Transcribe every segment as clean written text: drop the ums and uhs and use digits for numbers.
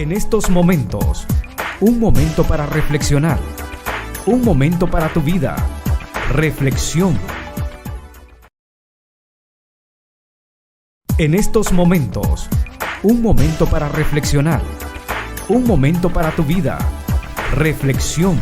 En estos momentos, un momento para reflexionar, un momento para tu vida. Reflexión. En estos momentos, un momento para reflexionar, un momento para tu vida. Reflexión.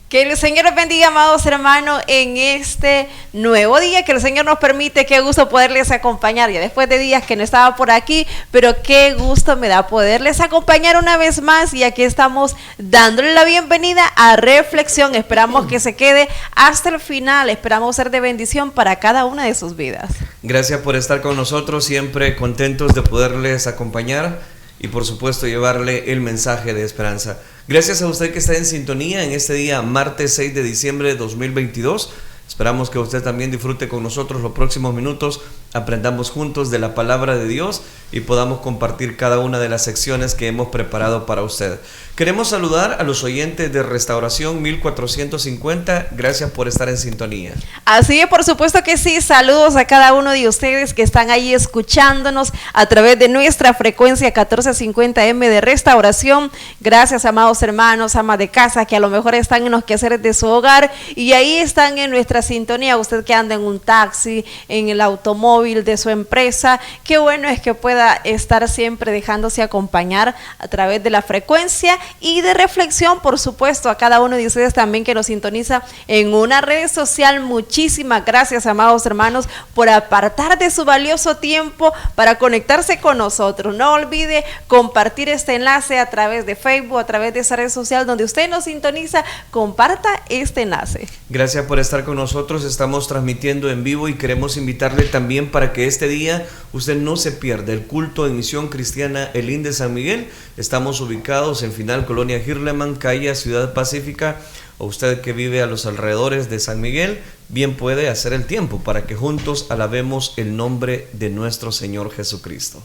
Que el Señor bendiga, amados hermanos, en este nuevo día que el Señor nos permite. Qué gusto poderles acompañar, ya después de días que no estaba por aquí, pero qué gusto me da poderles acompañar una vez más, y aquí estamos dándole la bienvenida a Reflexión. Esperamos que se quede hasta el final, esperamos ser de bendición para cada una de sus vidas. Gracias por estar con nosotros, siempre contentos de poderles acompañar y por supuesto llevarle el mensaje de esperanza. Gracias a usted que está en sintonía en este día, martes 6 de diciembre de 2022. Esperamos que usted también disfrute con nosotros los próximos minutos, aprendamos juntos de la palabra de Dios y podamos compartir cada una de las secciones que hemos preparado para usted. Queremos saludar a los oyentes de Restauración 1450. Gracias por estar en sintonía. Así es, por supuesto que sí. Saludos a cada uno de ustedes que están ahí escuchándonos a través de nuestra frecuencia 1450M de Restauración. Gracias, amados hermanos, amas de casa, que a lo mejor están en los quehaceres de su hogar y ahí están en nuestra sintonía. Usted que anda en un taxi, en el automóvil de su empresa, qué bueno es que pueda estar siempre dejándose acompañar a través de la frecuencia y de reflexión. Por supuesto, a cada uno de ustedes también que nos sintoniza en una red social. Muchísimas gracias, amados hermanos, por apartar de su valioso tiempo para conectarse con nosotros. No olvide compartir este enlace a través de Facebook, a través de esa red social donde usted nos sintoniza. Comparta este enlace. Gracias por estar con nosotros. Estamos transmitiendo en vivo y queremos invitarle también para que este día usted no se pierda el culto en Misión Cristiana Elín de San Miguel. Estamos ubicados en Final Colonia Girleman, calle Ciudad Pacífica. O usted que vive a los alrededores de San Miguel, bien puede hacer el tiempo para que juntos alabemos el nombre de nuestro Señor Jesucristo.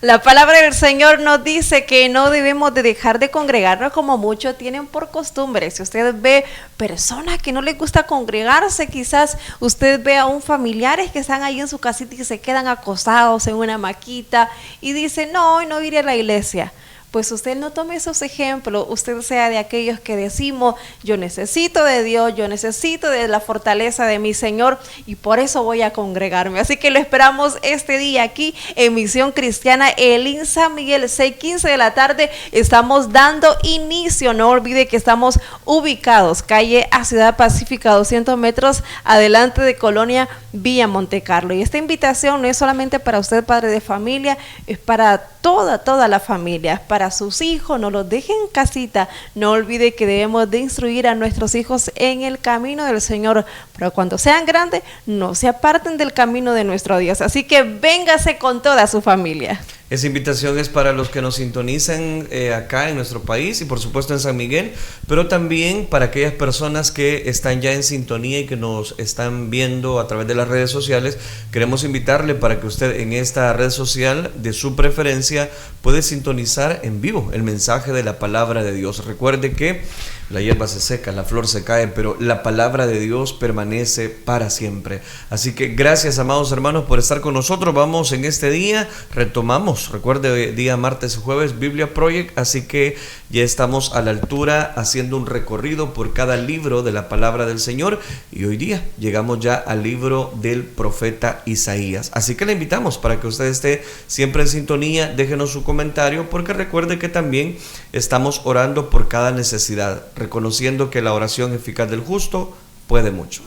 La palabra del Señor nos dice que no debemos de dejar de congregarnos como muchos tienen por costumbre. Si usted ve personas que no les gusta congregarse, quizás usted ve a un familiares que están ahí en su casita y se quedan acostados en una hamaquita y dicen, no, hoy no iré a la iglesia. Pues usted no tome esos ejemplos, usted sea de aquellos que decimos, yo necesito de Dios, yo necesito de la fortaleza de mi Señor y por eso voy a congregarme. Así que lo esperamos este día aquí en Misión Cristiana Elín San Miguel, 6:15 de la tarde, estamos dando inicio. No olvide que estamos ubicados, calle a Ciudad Pacífica, 200 metros adelante de Colonia Villa Montecarlo. Y esta invitación no es solamente para usted, padre de familia, es para toda la familia, para sus hijos. No los dejen en casita. No olvide que debemos de instruir a nuestros hijos en el camino del Señor, pero cuando sean grandes no se aparten del camino de nuestro Dios. Así que véngase con toda su familia. Esa invitación es para los que nos sintonizan acá en nuestro país y por supuesto en San Miguel, pero también para aquellas personas que están ya en sintonía y que nos están viendo a través de las redes sociales. Queremos invitarle para que usted en esta red social de su preferencia puede sintonizar en vivo el mensaje de la palabra de Dios. Recuerde que la hierba se seca, la flor se cae, pero la palabra de Dios permanece para siempre. Así que gracias, amados hermanos, por estar con nosotros. Vamos en este día, retomamos, recuerde, día martes y jueves, Biblia Project, así que ya estamos a la altura haciendo un recorrido por cada libro de la palabra del Señor y hoy día llegamos ya al libro del profeta Isaías. Así que le invitamos para que usted esté siempre en sintonía, déjenos su comentario, porque recuerde que también estamos orando por cada necesidad, reconociendo que la oración eficaz del justo puede mucho.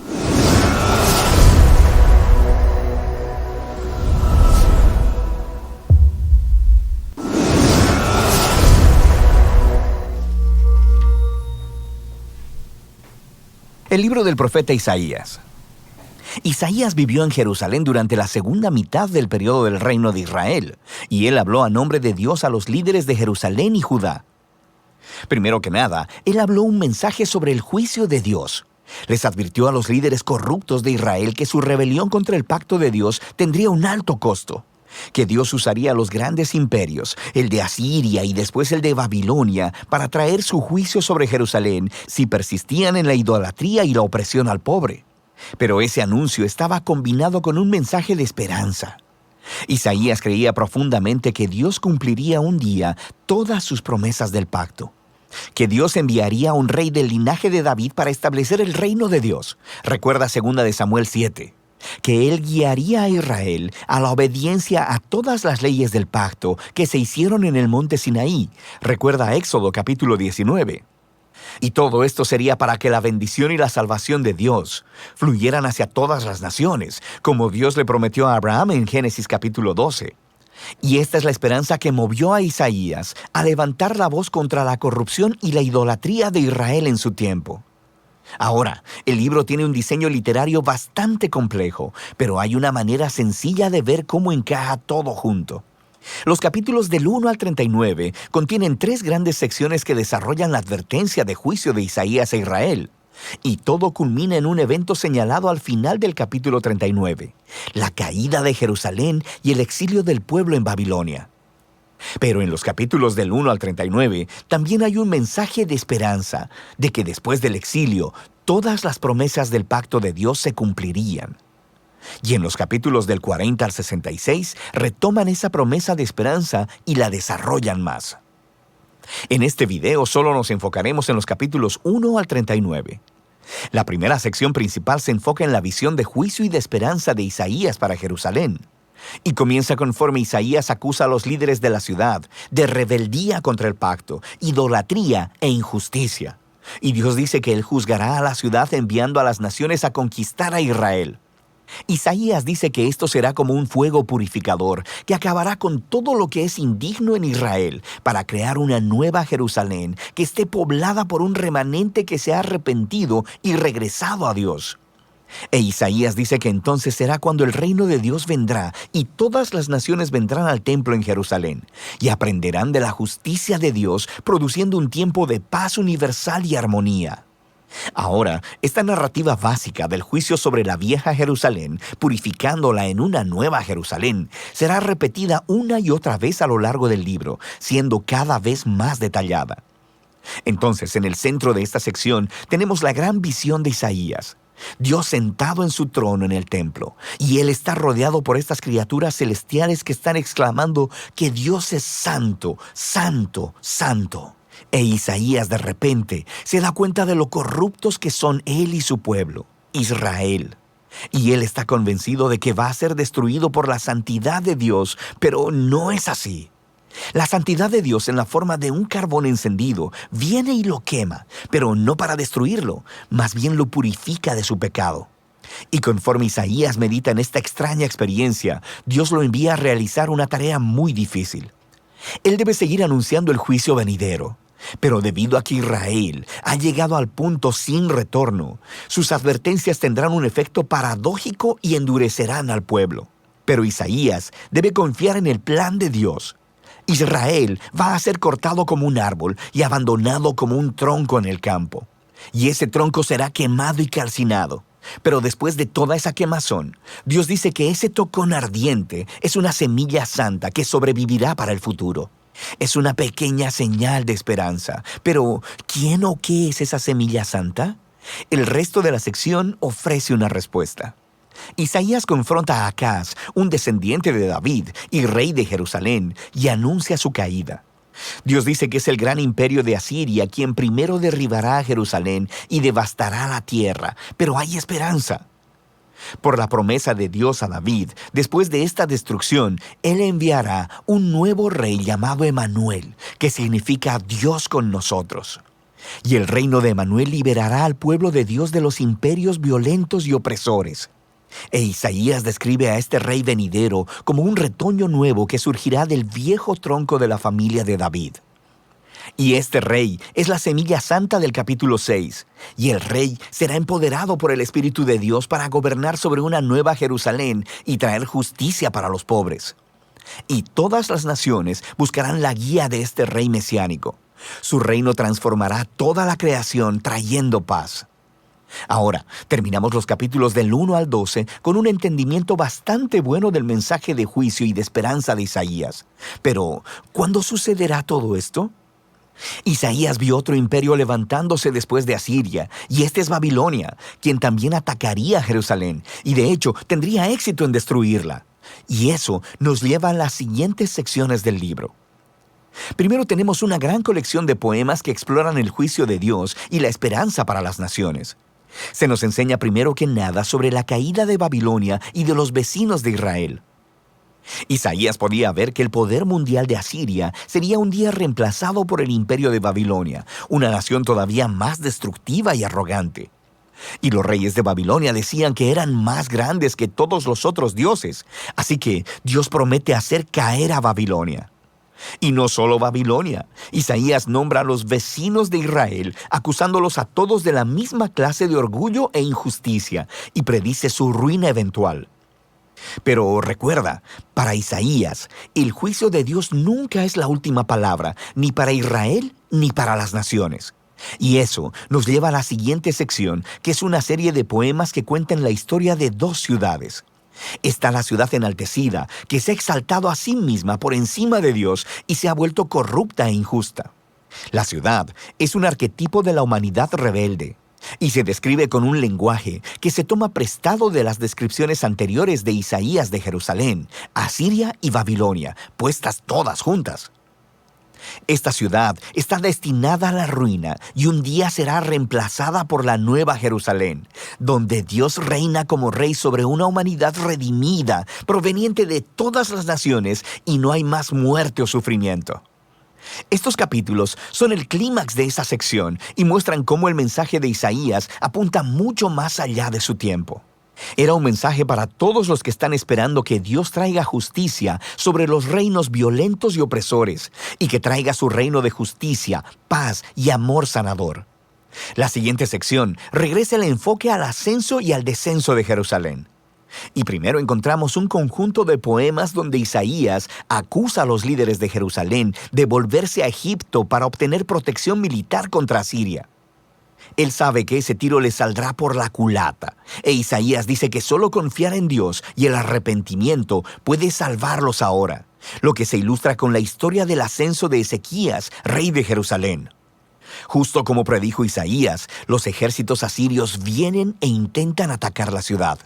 El libro del profeta Isaías. Isaías vivió en Jerusalén durante la segunda mitad del periodo del reino de Israel, y él habló a nombre de Dios a los líderes de Jerusalén y Judá. Primero que nada, él habló un mensaje sobre el juicio de Dios. Les advirtió a los líderes corruptos de Israel que su rebelión contra el pacto de Dios tendría un alto costo, que Dios usaría los grandes imperios, el de Asiria y después el de Babilonia, para traer su juicio sobre Jerusalén si persistían en la idolatría y la opresión al pobre. Pero ese anuncio estaba combinado con un mensaje de esperanza. Isaías creía profundamente que Dios cumpliría un día todas sus promesas del pacto, que Dios enviaría a un rey del linaje de David para establecer el reino de Dios. Recuerda 2 de Samuel 7. Que Él guiaría a Israel a la obediencia a todas las leyes del pacto que se hicieron en el monte Sinaí. Recuerda Éxodo capítulo 19. Y todo esto sería para que la bendición y la salvación de Dios fluyeran hacia todas las naciones, como Dios le prometió a Abraham en Génesis capítulo 12. Y esta es la esperanza que movió a Isaías a levantar la voz contra la corrupción y la idolatría de Israel en su tiempo. Ahora, el libro tiene un diseño literario bastante complejo, pero hay una manera sencilla de ver cómo encaja todo junto. Los capítulos del 1 al 39 contienen 3 grandes secciones que desarrollan la advertencia de juicio de Isaías a Israel. Y todo culmina en un evento señalado al final del capítulo 39, la caída de Jerusalén y el exilio del pueblo en Babilonia. Pero en los capítulos del 1 al 39 también hay un mensaje de esperanza, de que después del exilio, todas las promesas del pacto de Dios se cumplirían. Y en los capítulos del 40 al 66 retoman esa promesa de esperanza y la desarrollan más. En este video solo nos enfocaremos en los capítulos 1 al 39. La primera sección principal se enfoca en la visión de juicio y de esperanza de Isaías para Jerusalén. Y comienza conforme Isaías acusa a los líderes de la ciudad de rebeldía contra el pacto, idolatría e injusticia. Y Dios dice que Él juzgará a la ciudad enviando a las naciones a conquistar a Israel. Isaías dice que esto será como un fuego purificador que acabará con todo lo que es indigno en Israel para crear una nueva Jerusalén que esté poblada por un remanente que se ha arrepentido y regresado a Dios. E Isaías dice que entonces será cuando el reino de Dios vendrá y todas las naciones vendrán al templo en Jerusalén y aprenderán de la justicia de Dios, produciendo un tiempo de paz universal y armonía. Ahora, esta narrativa básica del juicio sobre la vieja Jerusalén, purificándola en una nueva Jerusalén, será repetida una y otra vez a lo largo del libro, siendo cada vez más detallada. Entonces, en el centro de esta sección tenemos la gran visión de Isaías. Dios sentado en su trono en el templo, y Él está rodeado por estas criaturas celestiales que están exclamando que Dios es santo, santo, santo. E Isaías de repente se da cuenta de lo corruptos que son él y su pueblo, Israel. Y él está convencido de que va a ser destruido por la santidad de Dios, pero no es así. La santidad de Dios en la forma de un carbón encendido viene y lo quema, pero no para destruirlo, más bien lo purifica de su pecado. Y conforme Isaías medita en esta extraña experiencia, Dios lo envía a realizar una tarea muy difícil. Él debe seguir anunciando el juicio venidero. Pero debido a que Israel ha llegado al punto sin retorno, sus advertencias tendrán un efecto paradójico y endurecerán al pueblo. Pero Isaías debe confiar en el plan de Dios. Israel va a ser cortado como un árbol y abandonado como un tronco en el campo. Y ese tronco será quemado y calcinado. Pero después de toda esa quemazón, Dios dice que ese tocón ardiente es una semilla santa que sobrevivirá para el futuro. Es una pequeña señal de esperanza. Pero, ¿quién o qué es esa semilla santa? El resto de la sección ofrece una respuesta. Isaías confronta a Acaz, un descendiente de David y rey de Jerusalén, y anuncia su caída. Dios dice que es el gran imperio de Asiria quien primero derribará a Jerusalén y devastará la tierra, pero hay esperanza. Por la promesa de Dios a David, después de esta destrucción, Él enviará un nuevo rey llamado Emanuel, que significa Dios con nosotros. Y el reino de Emanuel liberará al pueblo de Dios de los imperios violentos y opresores. E Isaías describe a este rey venidero como un retoño nuevo que surgirá del viejo tronco de la familia de David. Y este rey es la semilla santa del capítulo 6, y el rey será empoderado por el Espíritu de Dios para gobernar sobre una nueva Jerusalén y traer justicia para los pobres. Y todas las naciones buscarán la guía de este rey mesiánico. Su reino transformará toda la creación trayendo paz. Ahora, terminamos los capítulos del 1 al 12 con un entendimiento bastante bueno del mensaje de juicio y de esperanza de Isaías. Pero, ¿cuándo sucederá todo esto? Isaías vio otro imperio levantándose después de Asiria, y este es Babilonia, quien también atacaría a Jerusalén, y de hecho tendría éxito en destruirla. Y eso nos lleva a las siguientes secciones del libro. Primero tenemos una gran colección de poemas que exploran el juicio de Dios y la esperanza para las naciones. Se nos enseña primero que nada sobre la caída de Babilonia y de los vecinos de Israel. Isaías podía ver que el poder mundial de Asiria sería un día reemplazado por el imperio de Babilonia, una nación todavía más destructiva y arrogante. Y los reyes de Babilonia decían que eran más grandes que todos los otros dioses, así que Dios promete hacer caer a Babilonia. Y no solo Babilonia, Isaías nombra a los vecinos de Israel, acusándolos a todos de la misma clase de orgullo e injusticia, y predice su ruina eventual. Pero recuerda, para Isaías, el juicio de Dios nunca es la última palabra, ni para Israel ni para las naciones. Y eso nos lleva a la siguiente sección, que es una serie de poemas que cuentan la historia de dos ciudades. Está la ciudad enaltecida, que se ha exaltado a sí misma por encima de Dios y se ha vuelto corrupta e injusta. La ciudad es un arquetipo de la humanidad rebelde y se describe con un lenguaje que se toma prestado de las descripciones anteriores de Isaías de Jerusalén, Asiria y Babilonia, puestas todas juntas. Esta ciudad está destinada a la ruina y un día será reemplazada por la nueva Jerusalén, donde Dios reina como rey sobre una humanidad redimida, proveniente de todas las naciones, y no hay más muerte o sufrimiento. Estos capítulos son el clímax de esa sección y muestran cómo el mensaje de Isaías apunta mucho más allá de su tiempo. Era un mensaje para todos los que están esperando que Dios traiga justicia sobre los reinos violentos y opresores, y que traiga su reino de justicia, paz y amor sanador. La siguiente sección regresa el enfoque al ascenso y al descenso de Jerusalén. Y primero encontramos un conjunto de poemas donde Isaías acusa a los líderes de Jerusalén de volverse a Egipto para obtener protección militar contra Asiria. Él sabe que ese tiro le saldrá por la culata, e Isaías dice que solo confiar en Dios y el arrepentimiento puede salvarlos ahora, lo que se ilustra con la historia del ascenso de Ezequías, rey de Jerusalén. Justo como predijo Isaías, los ejércitos asirios vienen e intentan atacar la ciudad.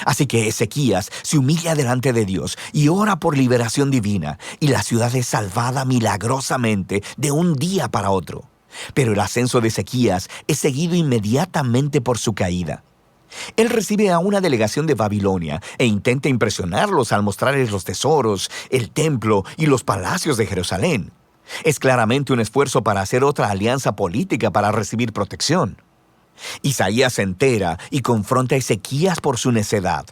Así que Ezequías se humilla delante de Dios y ora por liberación divina, y la ciudad es salvada milagrosamente de un día para otro. Pero el ascenso de Ezequías es seguido inmediatamente por su caída. Él recibe a una delegación de Babilonia e intenta impresionarlos al mostrarles los tesoros, el templo y los palacios de Jerusalén. Es claramente un esfuerzo para hacer otra alianza política para recibir protección. Isaías se entera y confronta a Ezequías por su necedad.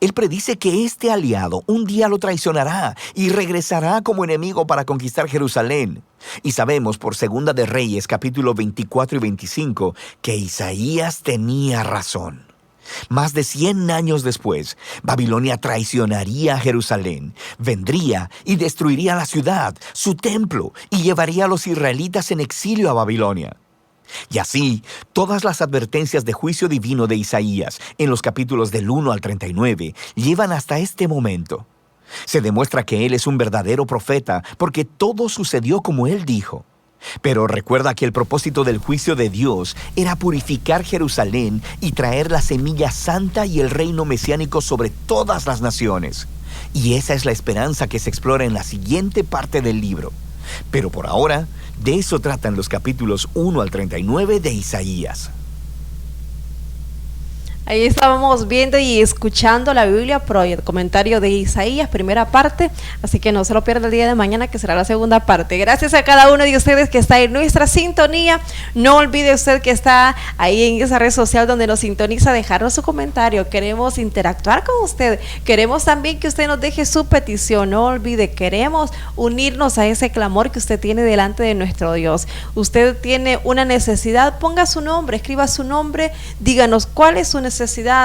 Él predice que este aliado un día lo traicionará y regresará como enemigo para conquistar Jerusalén. Y sabemos por Segunda de Reyes, capítulo 24 y 25, que Isaías tenía razón. Más de 100 años después, Babilonia traicionaría a Jerusalén, vendría y destruiría la ciudad, su templo, y llevaría a los israelitas en exilio a Babilonia. Y así, todas las advertencias de juicio divino de Isaías, en los capítulos del 1 al 39, llevan hasta este momento. Se demuestra que él es un verdadero profeta, porque todo sucedió como él dijo. Pero recuerda que el propósito del juicio de Dios era purificar Jerusalén y traer la semilla santa y el reino mesiánico sobre todas las naciones. Y esa es la esperanza que se explora en la siguiente parte del libro. Pero por ahora, de eso tratan los capítulos 1 al 39 de Isaías. Ahí estábamos viendo y escuchando la Biblia Project, comentario de Isaías, primera parte, así que no se lo pierda el día de mañana, que será la segunda parte. Gracias a cada uno de ustedes que está en nuestra sintonía. No olvide usted que está ahí en esa red social donde nos sintoniza, dejarnos su comentario. Queremos interactuar con usted, queremos también que usted nos deje su petición. No olvide, queremos unirnos a ese clamor que usted tiene delante de nuestro Dios. Usted tiene una necesidad, ponga su nombre, escriba su nombre, díganos cuál es su necesidad,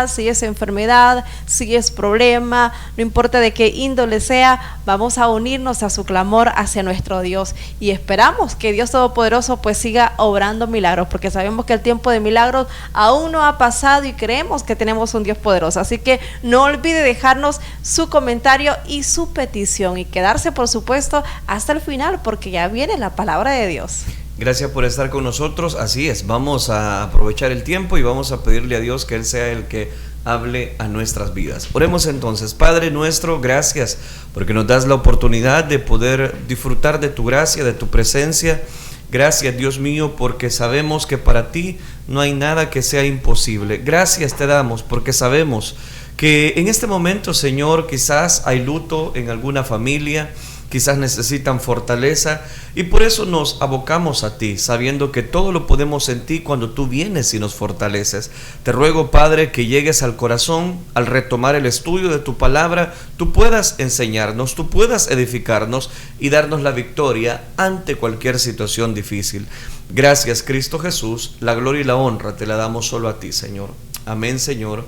si es enfermedad, si es problema, no importa de qué índole sea, vamos a unirnos a su clamor hacia nuestro Dios y esperamos que Dios Todopoderoso pues siga obrando milagros, porque sabemos que el tiempo de milagros aún no ha pasado y creemos que tenemos un Dios poderoso. Así que no olvide dejarnos su comentario y su petición y quedarse, por supuesto, hasta el final, porque ya viene la palabra de Dios. Gracias por estar con nosotros. Así es, vamos a aprovechar el tiempo y vamos a pedirle a Dios que Él sea el que hable a nuestras vidas. Oremos entonces. Padre nuestro, gracias porque nos das la oportunidad de poder disfrutar de tu gracia, de tu presencia. Gracias, Dios mío, porque sabemos que para ti no hay nada que sea imposible. Gracias te damos porque sabemos que en este momento, Señor, quizás hay luto en alguna familia, quizás necesitan fortaleza, y por eso nos abocamos a ti, sabiendo que todo lo podemos en ti cuando tú vienes y nos fortaleces. Te ruego, Padre, que llegues al corazón, al retomar el estudio de tu palabra, tú puedas enseñarnos, tú puedas edificarnos y darnos la victoria ante cualquier situación difícil. Gracias, Cristo Jesús. La gloria y la honra te la damos solo a ti, Señor. Amén, Señor,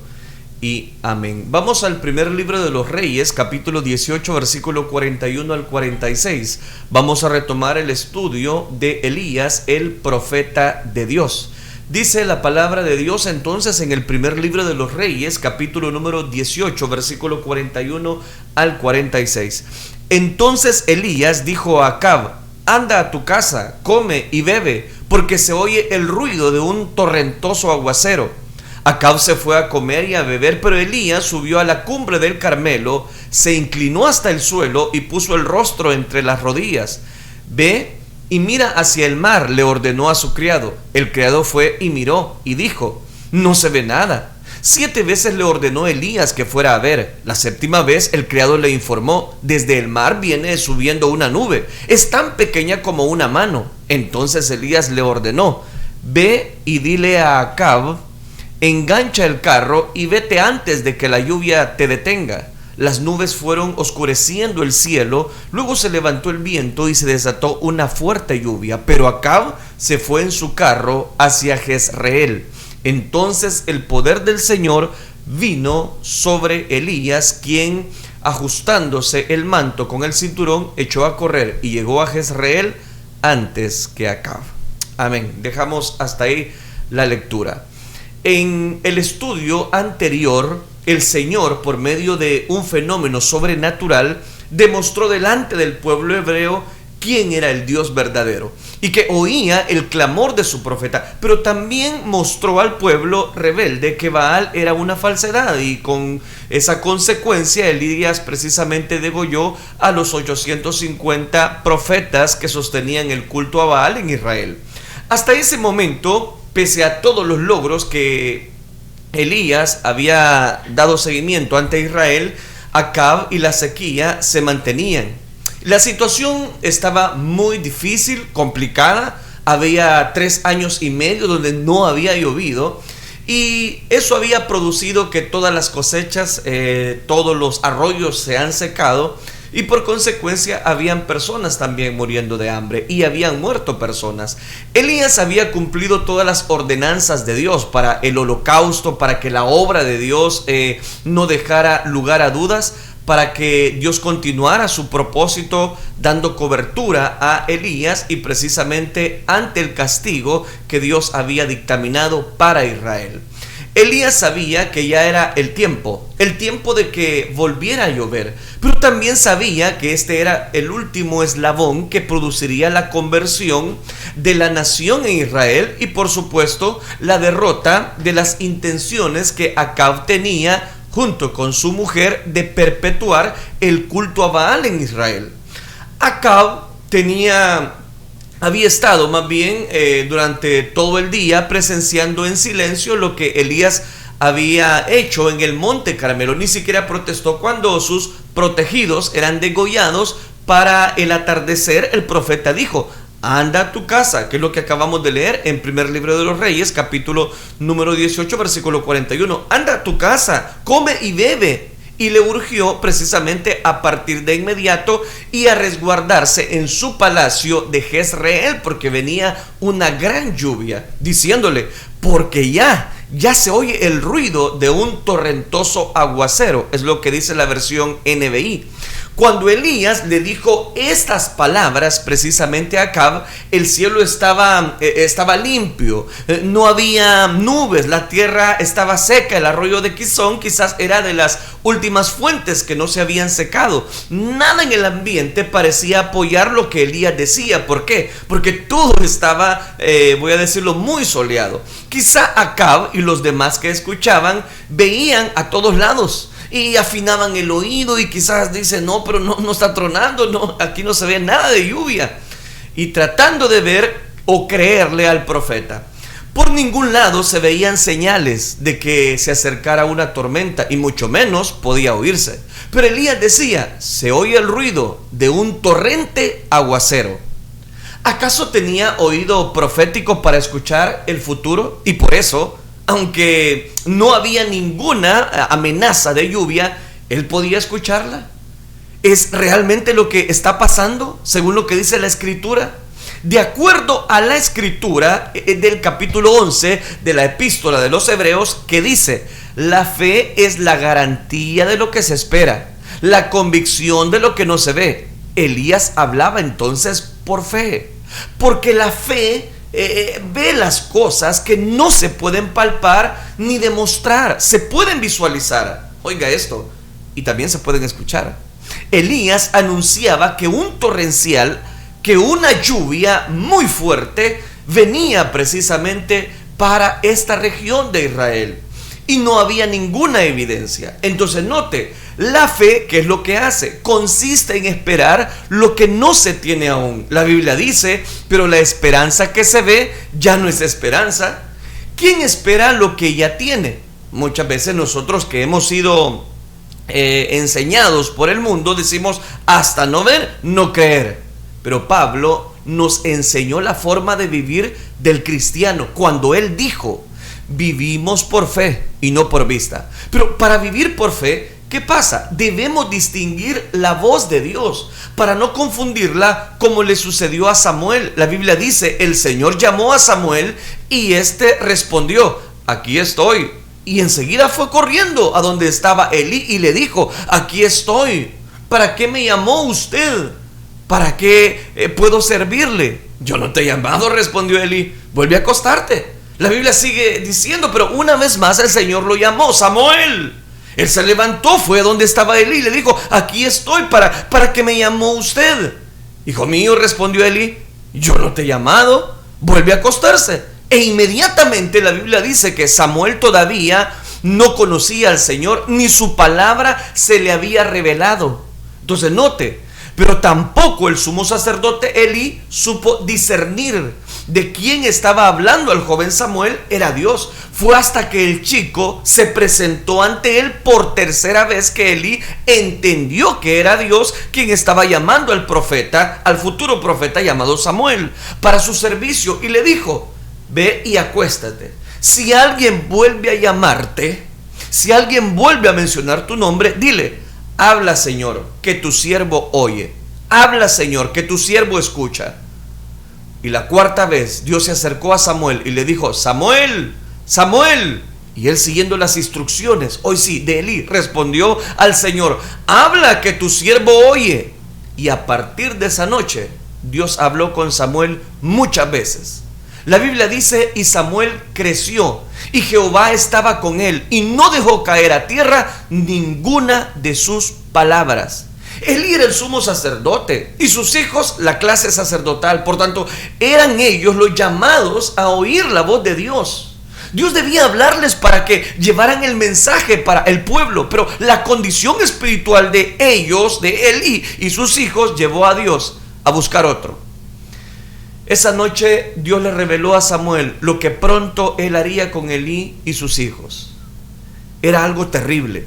y amén. Vamos al primer libro de los Reyes, capítulo 18, versículo 41 al 46. Vamos a retomar el estudio de Elías, el profeta de Dios. Dice la palabra de Dios entonces en el primer libro de los Reyes, capítulo número 18, versículo 41 al 46. Entonces Elías dijo a Acab: anda a tu casa, come y bebe, porque se oye el ruido de un torrentoso aguacero. Acab se fue a comer y a beber, pero Elías subió a la cumbre del Carmelo, se inclinó hasta el suelo y puso el rostro entre las rodillas. Ve y mira hacia el mar, le ordenó a su criado. El criado fue y miró y dijo: no se ve nada. 7 veces le ordenó Elías que fuera a ver. La 7ª vez el criado le informó: desde el mar viene subiendo una nube, es tan pequeña como una mano. Entonces Elías le ordenó: ve y dile a Acab: engancha el carro y vete antes de que la lluvia te detenga. Las nubes fueron oscureciendo el cielo, luego se levantó el viento y se desató una fuerte lluvia, pero Acab se fue en su carro hacia Jezreel. Entonces el poder del Señor vino sobre Elías, quien, ajustándose el manto con el cinturón, echó a correr y llegó a Jezreel antes que Acab. Amén. Dejamos hasta ahí la lectura. En el estudio anterior, el Señor, por medio de un fenómeno sobrenatural, demostró delante del pueblo hebreo quién era el Dios verdadero y que oía el clamor de su profeta, pero también mostró al pueblo rebelde que Baal era una falsedad, y con esa consecuencia Elías precisamente degolló a los 850 profetas que sostenían el culto a Baal en Israel. Hasta ese momento, pese a todos los logros que Elías había dado seguimiento ante Israel, Acab y la sequía se mantenían. La situación estaba muy difícil, complicada. Había 3 años y medio donde no había llovido, y eso había producido que todas las cosechas, todos los arroyos se han secado, y por consecuencia habían personas también muriendo de hambre, y habían muerto personas. Elías había cumplido todas las ordenanzas de Dios para el holocausto, para que la obra de Dios no dejara lugar a dudas, para que Dios continuara su propósito dando cobertura a Elías, y precisamente ante el castigo que Dios había dictaminado para Israel. Elías sabía que ya era el tiempo de que volviera a llover, pero también sabía que este era el último eslabón que produciría la conversión de la nación en Israel, y por supuesto la derrota de las intenciones que Acab tenía junto con su mujer de perpetuar el culto a Baal en Israel. Acab había estado más bien durante todo el día presenciando en silencio lo que Elías había hecho en el monte Carmelo. Ni siquiera protestó cuando sus protegidos eran degollados. Para el atardecer, el profeta dijo: anda a tu casa, que es lo que acabamos de leer en primer libro de los Reyes, capítulo número 18, versículo 41. Anda a tu casa, come y bebe. Y le urgió precisamente a partir de inmediato y a resguardarse en su palacio de Jezreel, porque venía una gran lluvia, diciéndole: porque ya se oye el ruido de un torrentoso aguacero. Es lo que dice la versión NBI. Cuando Elías le dijo estas palabras precisamente a Acab, el cielo estaba limpio, no había nubes, la tierra estaba seca, el arroyo de Quizón quizás era de las últimas fuentes que no se habían secado. Nada en el ambiente parecía apoyar lo que Elías decía. ¿Por qué? Porque todo estaba, voy a decirlo, muy soleado. Quizá Acab y los demás que escuchaban veían a todos lados y afinaban el oído y quizás dicen, no, pero no está tronando, no, aquí no se ve nada de lluvia, y tratando de ver o creerle al profeta. Por ningún lado se veían señales de que se acercara una tormenta, y mucho menos podía oírse. Pero Elías decía, se oye el ruido de un torrente aguacero. ¿Acaso tenía oído profético para escuchar el futuro? Y por eso, aunque no había ninguna amenaza de lluvia, él podía escucharla. ¿Es realmente lo que está pasando según lo que dice la Escritura? De acuerdo a la Escritura del capítulo 11 de la Epístola de los Hebreos, que dice, la fe es la garantía de lo que se espera, la convicción de lo que no se ve. Elías hablaba entonces por fe, porque la fe ve las cosas que no se pueden palpar ni demostrar, se pueden visualizar. Oiga esto, y también se pueden escuchar. Elías anunciaba que un torrencial, que una lluvia muy fuerte venía precisamente para esta región de Israel, y no había ninguna evidencia. Entonces note, la fe, ¿qué es lo que hace? Consiste en esperar lo que no se tiene aún. La Biblia dice, pero la esperanza que se ve ya no es esperanza. ¿Quién espera lo que ya tiene? Muchas veces nosotros que hemos sido enseñados por el mundo decimos, hasta no ver, no creer. Pero Pablo nos enseñó la forma de vivir del cristiano cuando él dijo, vivimos por fe y no por vista. Pero para vivir por fe, ¿qué pasa? Debemos distinguir la voz de Dios para no confundirla como le sucedió a Samuel. La Biblia dice, el Señor llamó a Samuel y éste respondió, aquí estoy. Y enseguida fue corriendo a donde estaba Elí y le dijo, aquí estoy. ¿Para qué me llamó usted? ¿Para qué puedo servirle? Yo no te he llamado, respondió Elí. Vuelve a acostarte. La Biblia sigue diciendo, pero una vez más el Señor lo llamó, Samuel. Él se levantó, fue a donde estaba Elí y le dijo, aquí estoy, ¿para qué me llamó usted? Hijo mío, respondió Elí, yo no te he llamado. Vuelve a acostarse. E inmediatamente la Biblia dice que Samuel todavía no conocía al Señor, ni su palabra se le había revelado. Entonces note, pero tampoco el sumo sacerdote Elí supo discernir de quién estaba hablando al joven Samuel era Dios. Fue hasta que el chico se presentó ante él por tercera vez que Elí entendió que era Dios quien estaba llamando al profeta, al futuro profeta llamado Samuel, para su servicio, y le dijo, ve y acuéstate. Si alguien vuelve a llamarte, si alguien vuelve a mencionar tu nombre, dile, habla Señor, que tu siervo oye. Habla Señor, que tu siervo escucha. Y la cuarta vez Dios se acercó a Samuel y le dijo, Samuel, Samuel. Y él, siguiendo las instrucciones, hoy sí, de Elí, respondió al Señor, habla, que tu siervo oye. Y a partir de esa noche Dios habló con Samuel muchas veces. La Biblia dice, y Samuel creció, y Jehová estaba con él, y no dejó caer a tierra ninguna de sus palabras. Elí era el sumo sacerdote, y sus hijos la clase sacerdotal. Por tanto, eran ellos los llamados a oír la voz de Dios. Dios debía hablarles para que llevaran el mensaje para el pueblo, pero la condición espiritual de ellos, de Elí y sus hijos, llevó a Dios a buscar otro. Esa noche Dios le reveló a Samuel lo que pronto él haría con Elí y sus hijos. Era algo terrible.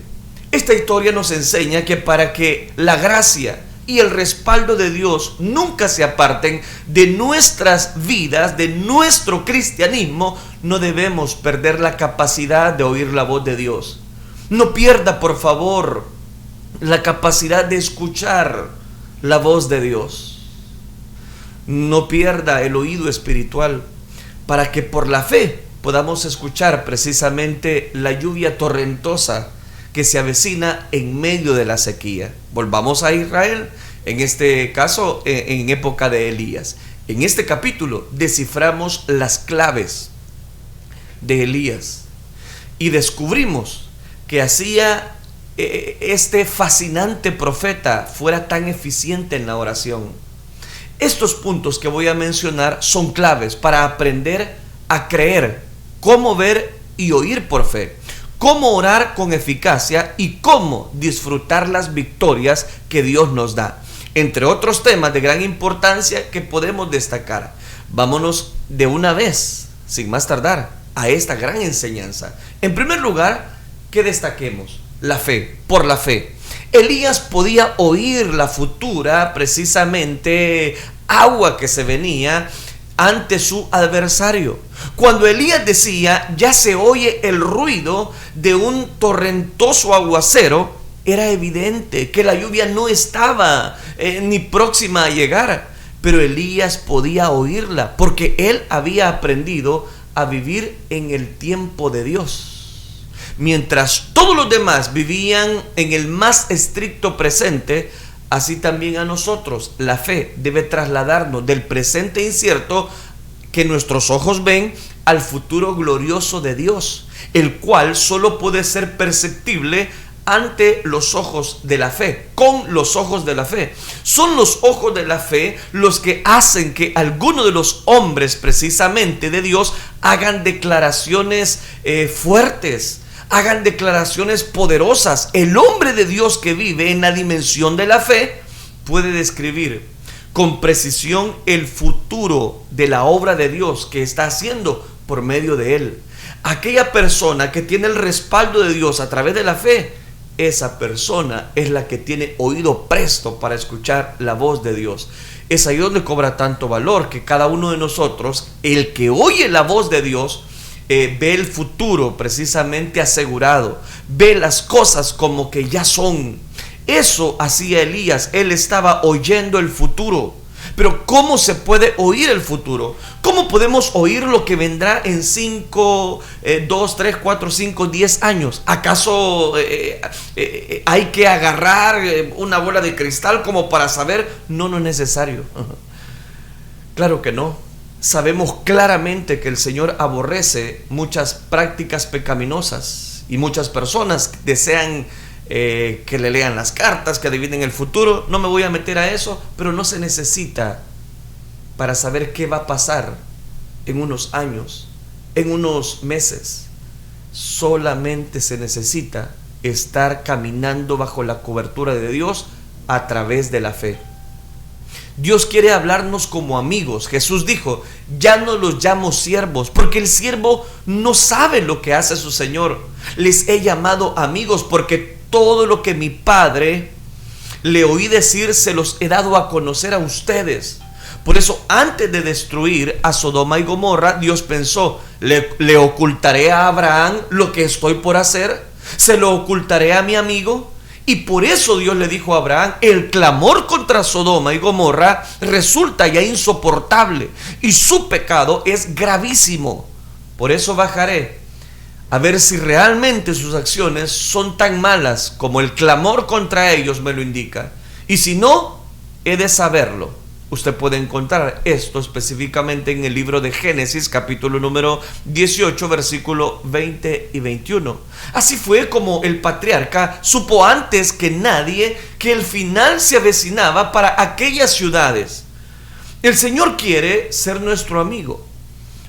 Esta historia nos enseña que para que la gracia y el respaldo de Dios nunca se aparten de nuestras vidas, de nuestro cristianismo, no debemos perder la capacidad de oír la voz de Dios. No pierda, por favor, la capacidad de escuchar la voz de Dios. No pierda el oído espiritual para que por la fe podamos escuchar precisamente la lluvia torrentosa que se avecina en medio de la sequía. Volvamos a Israel, en este caso en época de Elías. En este capítulo desciframos las claves de Elías y descubrimos que hacía este fascinante profeta fuera tan eficiente en la oración. Estos puntos que voy a mencionar son claves para aprender a creer, cómo ver y oír por fe, cómo orar con eficacia y cómo disfrutar las victorias que Dios nos da, entre otros temas de gran importancia que podemos destacar. Vámonos de una vez, sin más tardar, a esta gran enseñanza. En primer lugar, que destaquemos la fe, por la fe. Elías podía oír la futura, precisamente, agua que se venía ante su adversario. Cuando Elías decía, ya se oye el ruido de un torrentoso aguacero, era evidente que la lluvia no estaba ni próxima a llegar, pero Elías podía oírla porque él había aprendido a vivir en el tiempo de Dios. Mientras todos los demás vivían en el más estricto presente, así también a nosotros la fe debe trasladarnos del presente incierto que nuestros ojos ven al futuro glorioso de Dios, el cual solo puede ser perceptible ante los ojos de la fe, con los ojos de la fe. Son los ojos de la fe los que hacen que algunos de los hombres precisamente de Dios hagan declaraciones fuertes, hagan declaraciones poderosas. El hombre de Dios que vive en la dimensión de la fe puede describir con precisión el futuro de la obra de Dios que está haciendo por medio de él. Aquella persona que tiene el respaldo de Dios a través de la fe, esa persona es la que tiene oído presto para escuchar la voz de Dios. Es ahí donde cobra tanto valor que cada uno de nosotros, el que oye la voz de Dios, ve el futuro precisamente asegurado, ve las cosas como que ya son. Eso hacía Elías, él estaba oyendo el futuro. Pero ¿cómo se puede oír el futuro? ¿Cómo podemos oír lo que vendrá en 5, 2, 3, 4, 5, 10 años? ¿Acaso hay que agarrar una bola de cristal como para saber? No, no es necesario. Claro que no. Sabemos claramente que el Señor aborrece muchas prácticas pecaminosas y muchas personas desean que le lean las cartas, que adivinen el futuro. No me voy a meter a eso, pero no se necesita para saber qué va a pasar en unos años, en unos meses. Solamente se necesita estar caminando bajo la cobertura de Dios a través de la fe. Dios quiere hablarnos como amigos. Jesús dijo, ya no los llamo siervos, porque el siervo no sabe lo que hace su Señor. Les he llamado amigos porque todo lo que mi Padre le oí decir se los he dado a conocer a ustedes. Por eso, antes de destruir a Sodoma y Gomorra, Dios pensó, le ocultaré a Abraham lo que estoy por hacer, se lo ocultaré a mi amigo. Y por eso Dios le dijo a Abraham, el clamor contra Sodoma y Gomorra resulta ya insoportable y su pecado es gravísimo. Por eso bajaré a ver si realmente sus acciones son tan malas como el clamor contra ellos me lo indica. Y si no, he de saberlo. Usted puede encontrar esto específicamente en el libro de Génesis, capítulo número 18, versículo 20 y 21. Así fue como el patriarca supo antes que nadie que el final se avecinaba para aquellas ciudades. El Señor quiere ser nuestro amigo.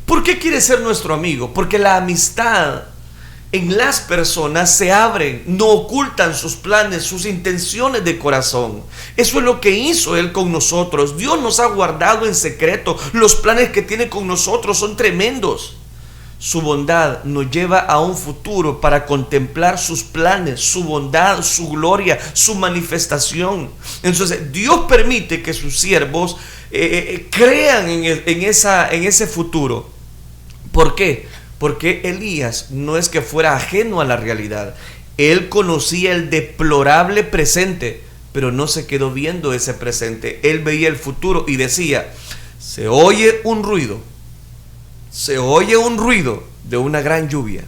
¿Por qué quiere ser nuestro amigo? Porque la amistad en las personas se abren, no ocultan sus planes, sus intenciones de corazón. Eso es lo que hizo Él con nosotros. Dios nos ha guardado en secreto. Los planes que tiene con nosotros son tremendos. Su bondad nos lleva a un futuro para contemplar sus planes, su bondad, su gloria, su manifestación. Entonces Dios permite que sus siervos crean en ese futuro. ¿Por qué? Porque Elías no es que fuera ajeno a la realidad. Él conocía el deplorable presente, pero no se quedó viendo ese presente. Él veía el futuro y decía, se oye un ruido de una gran lluvia.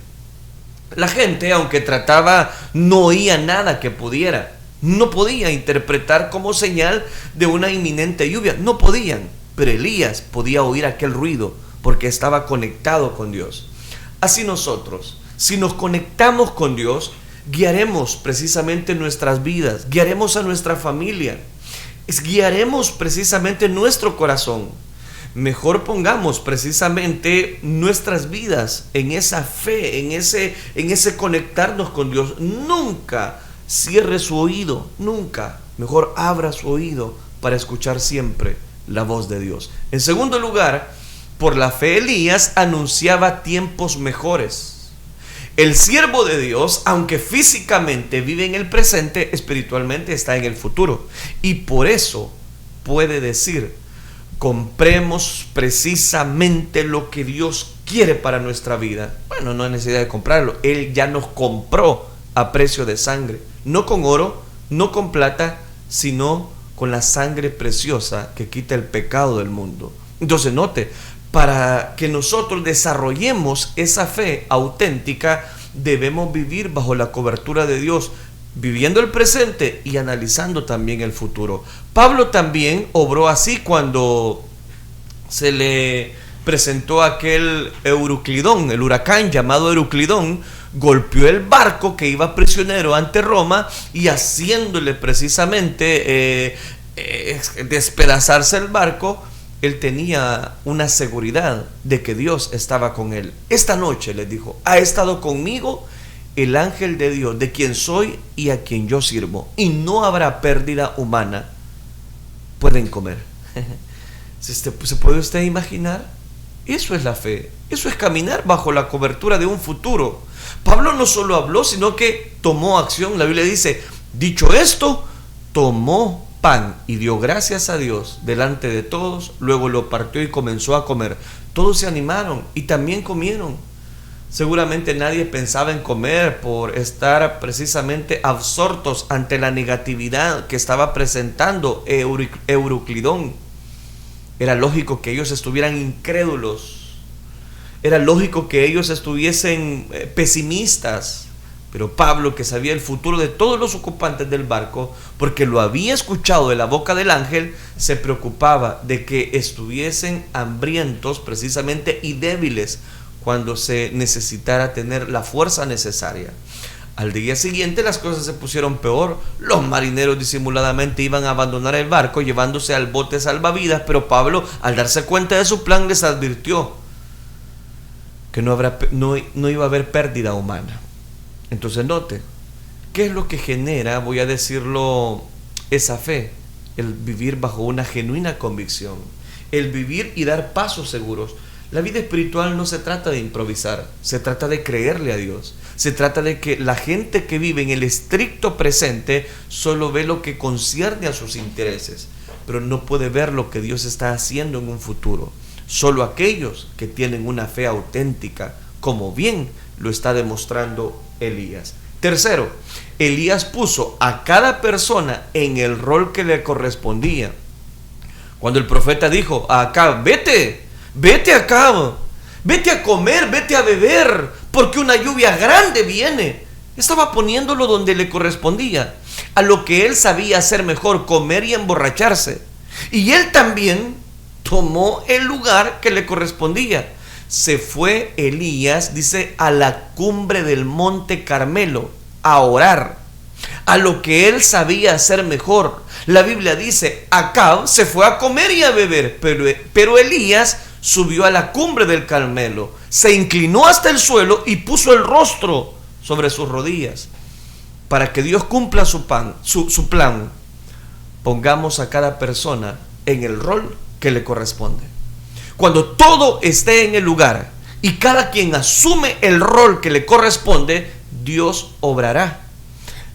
La gente, aunque trataba, no oía nada que pudiera. No podía interpretar como señal de una inminente lluvia. No podían. Pero Elías podía oír aquel ruido porque estaba conectado con Dios. Así nosotros, si nos conectamos con Dios, guiaremos precisamente nuestras vidas, guiaremos a nuestra familia, guiaremos precisamente nuestro corazón. Mejor pongamos precisamente nuestras vidas en esa fe, en ese conectarnos con Dios. Nunca cierre su oído, nunca. Mejor abra su oído para escuchar siempre la voz de Dios. En segundo lugar, por la fe Elías anunciaba tiempos mejores. El siervo de Dios, aunque físicamente vive en el presente, espiritualmente está en el futuro. Y por eso puede decir: compremos precisamente lo que Dios quiere para nuestra vida. Bueno, no hay necesidad de comprarlo. Él ya nos compró a precio de sangre. No con oro, no con plata, sino con la sangre preciosa que quita el pecado del mundo. Entonces note, para que nosotros desarrollemos esa fe auténtica, debemos vivir bajo la cobertura de Dios, viviendo el presente y analizando también el futuro. Pablo también obró así cuando se le presentó aquel Euclidón, el huracán llamado Euclidón, golpeó el barco que iba prisionero ante Roma y haciéndole precisamente despedazarse el barco, él tenía una seguridad de que Dios estaba con él. Esta noche, les dijo, ha estado conmigo el ángel de Dios, de quien soy y a quien yo sirvo, y no habrá pérdida humana. Pueden comer. ¿Se puede usted imaginar? Eso es la fe. Eso es caminar bajo la cobertura de un futuro. Pablo no solo habló, sino que tomó acción. La Biblia dice: dicho esto, tomó pan y dio gracias a Dios delante de todos, luego lo partió y comenzó a comer. Todos se animaron y también comieron. Seguramente nadie pensaba en comer por estar precisamente absortos ante la negatividad que estaba presentando Euclidón. Era lógico que ellos estuvieran incrédulos. Era lógico que ellos estuviesen pesimistas. Pero Pablo, que sabía el futuro de todos los ocupantes del barco, porque lo había escuchado de la boca del ángel, se preocupaba de que estuviesen hambrientos precisamente y débiles cuando se necesitara tener la fuerza necesaria. Al día siguiente las cosas se pusieron peor. Los marineros disimuladamente iban a abandonar el barco llevándose al bote salvavidas, pero Pablo, al darse cuenta de su plan, les advirtió que no iba a haber pérdida humana. Entonces note, ¿qué es lo que genera, voy a decirlo, esa fe? El vivir bajo una genuina convicción, el vivir y dar pasos seguros. La vida espiritual no se trata de improvisar, se trata de creerle a Dios. Se trata de que la gente que vive en el estricto presente solo ve lo que concierne a sus intereses, pero no puede ver lo que Dios está haciendo en un futuro. Solo aquellos que tienen una fe auténtica, como bien lo está demostrando Elías. Tercero, Elías puso a cada persona en el rol que le correspondía. Cuando el profeta dijo a Acab: vete Acab, vete a comer, vete a beber, porque una lluvia grande viene, estaba poniéndolo donde le correspondía, a lo que él sabía hacer mejor: comer y emborracharse. Y él también tomó el lugar que le correspondía. Se fue Elías, dice, a la cumbre del monte Carmelo a orar, a lo que él sabía hacer mejor. La Biblia dice: Acab se fue a comer y a beber, pero Elías subió a la cumbre del Carmelo, se inclinó hasta el suelo y puso el rostro sobre sus rodillas. Para que Dios cumpla su plan, pongamos a cada persona en el rol que le corresponde. Cuando todo esté en el lugar y cada quien asume el rol que le corresponde, Dios obrará.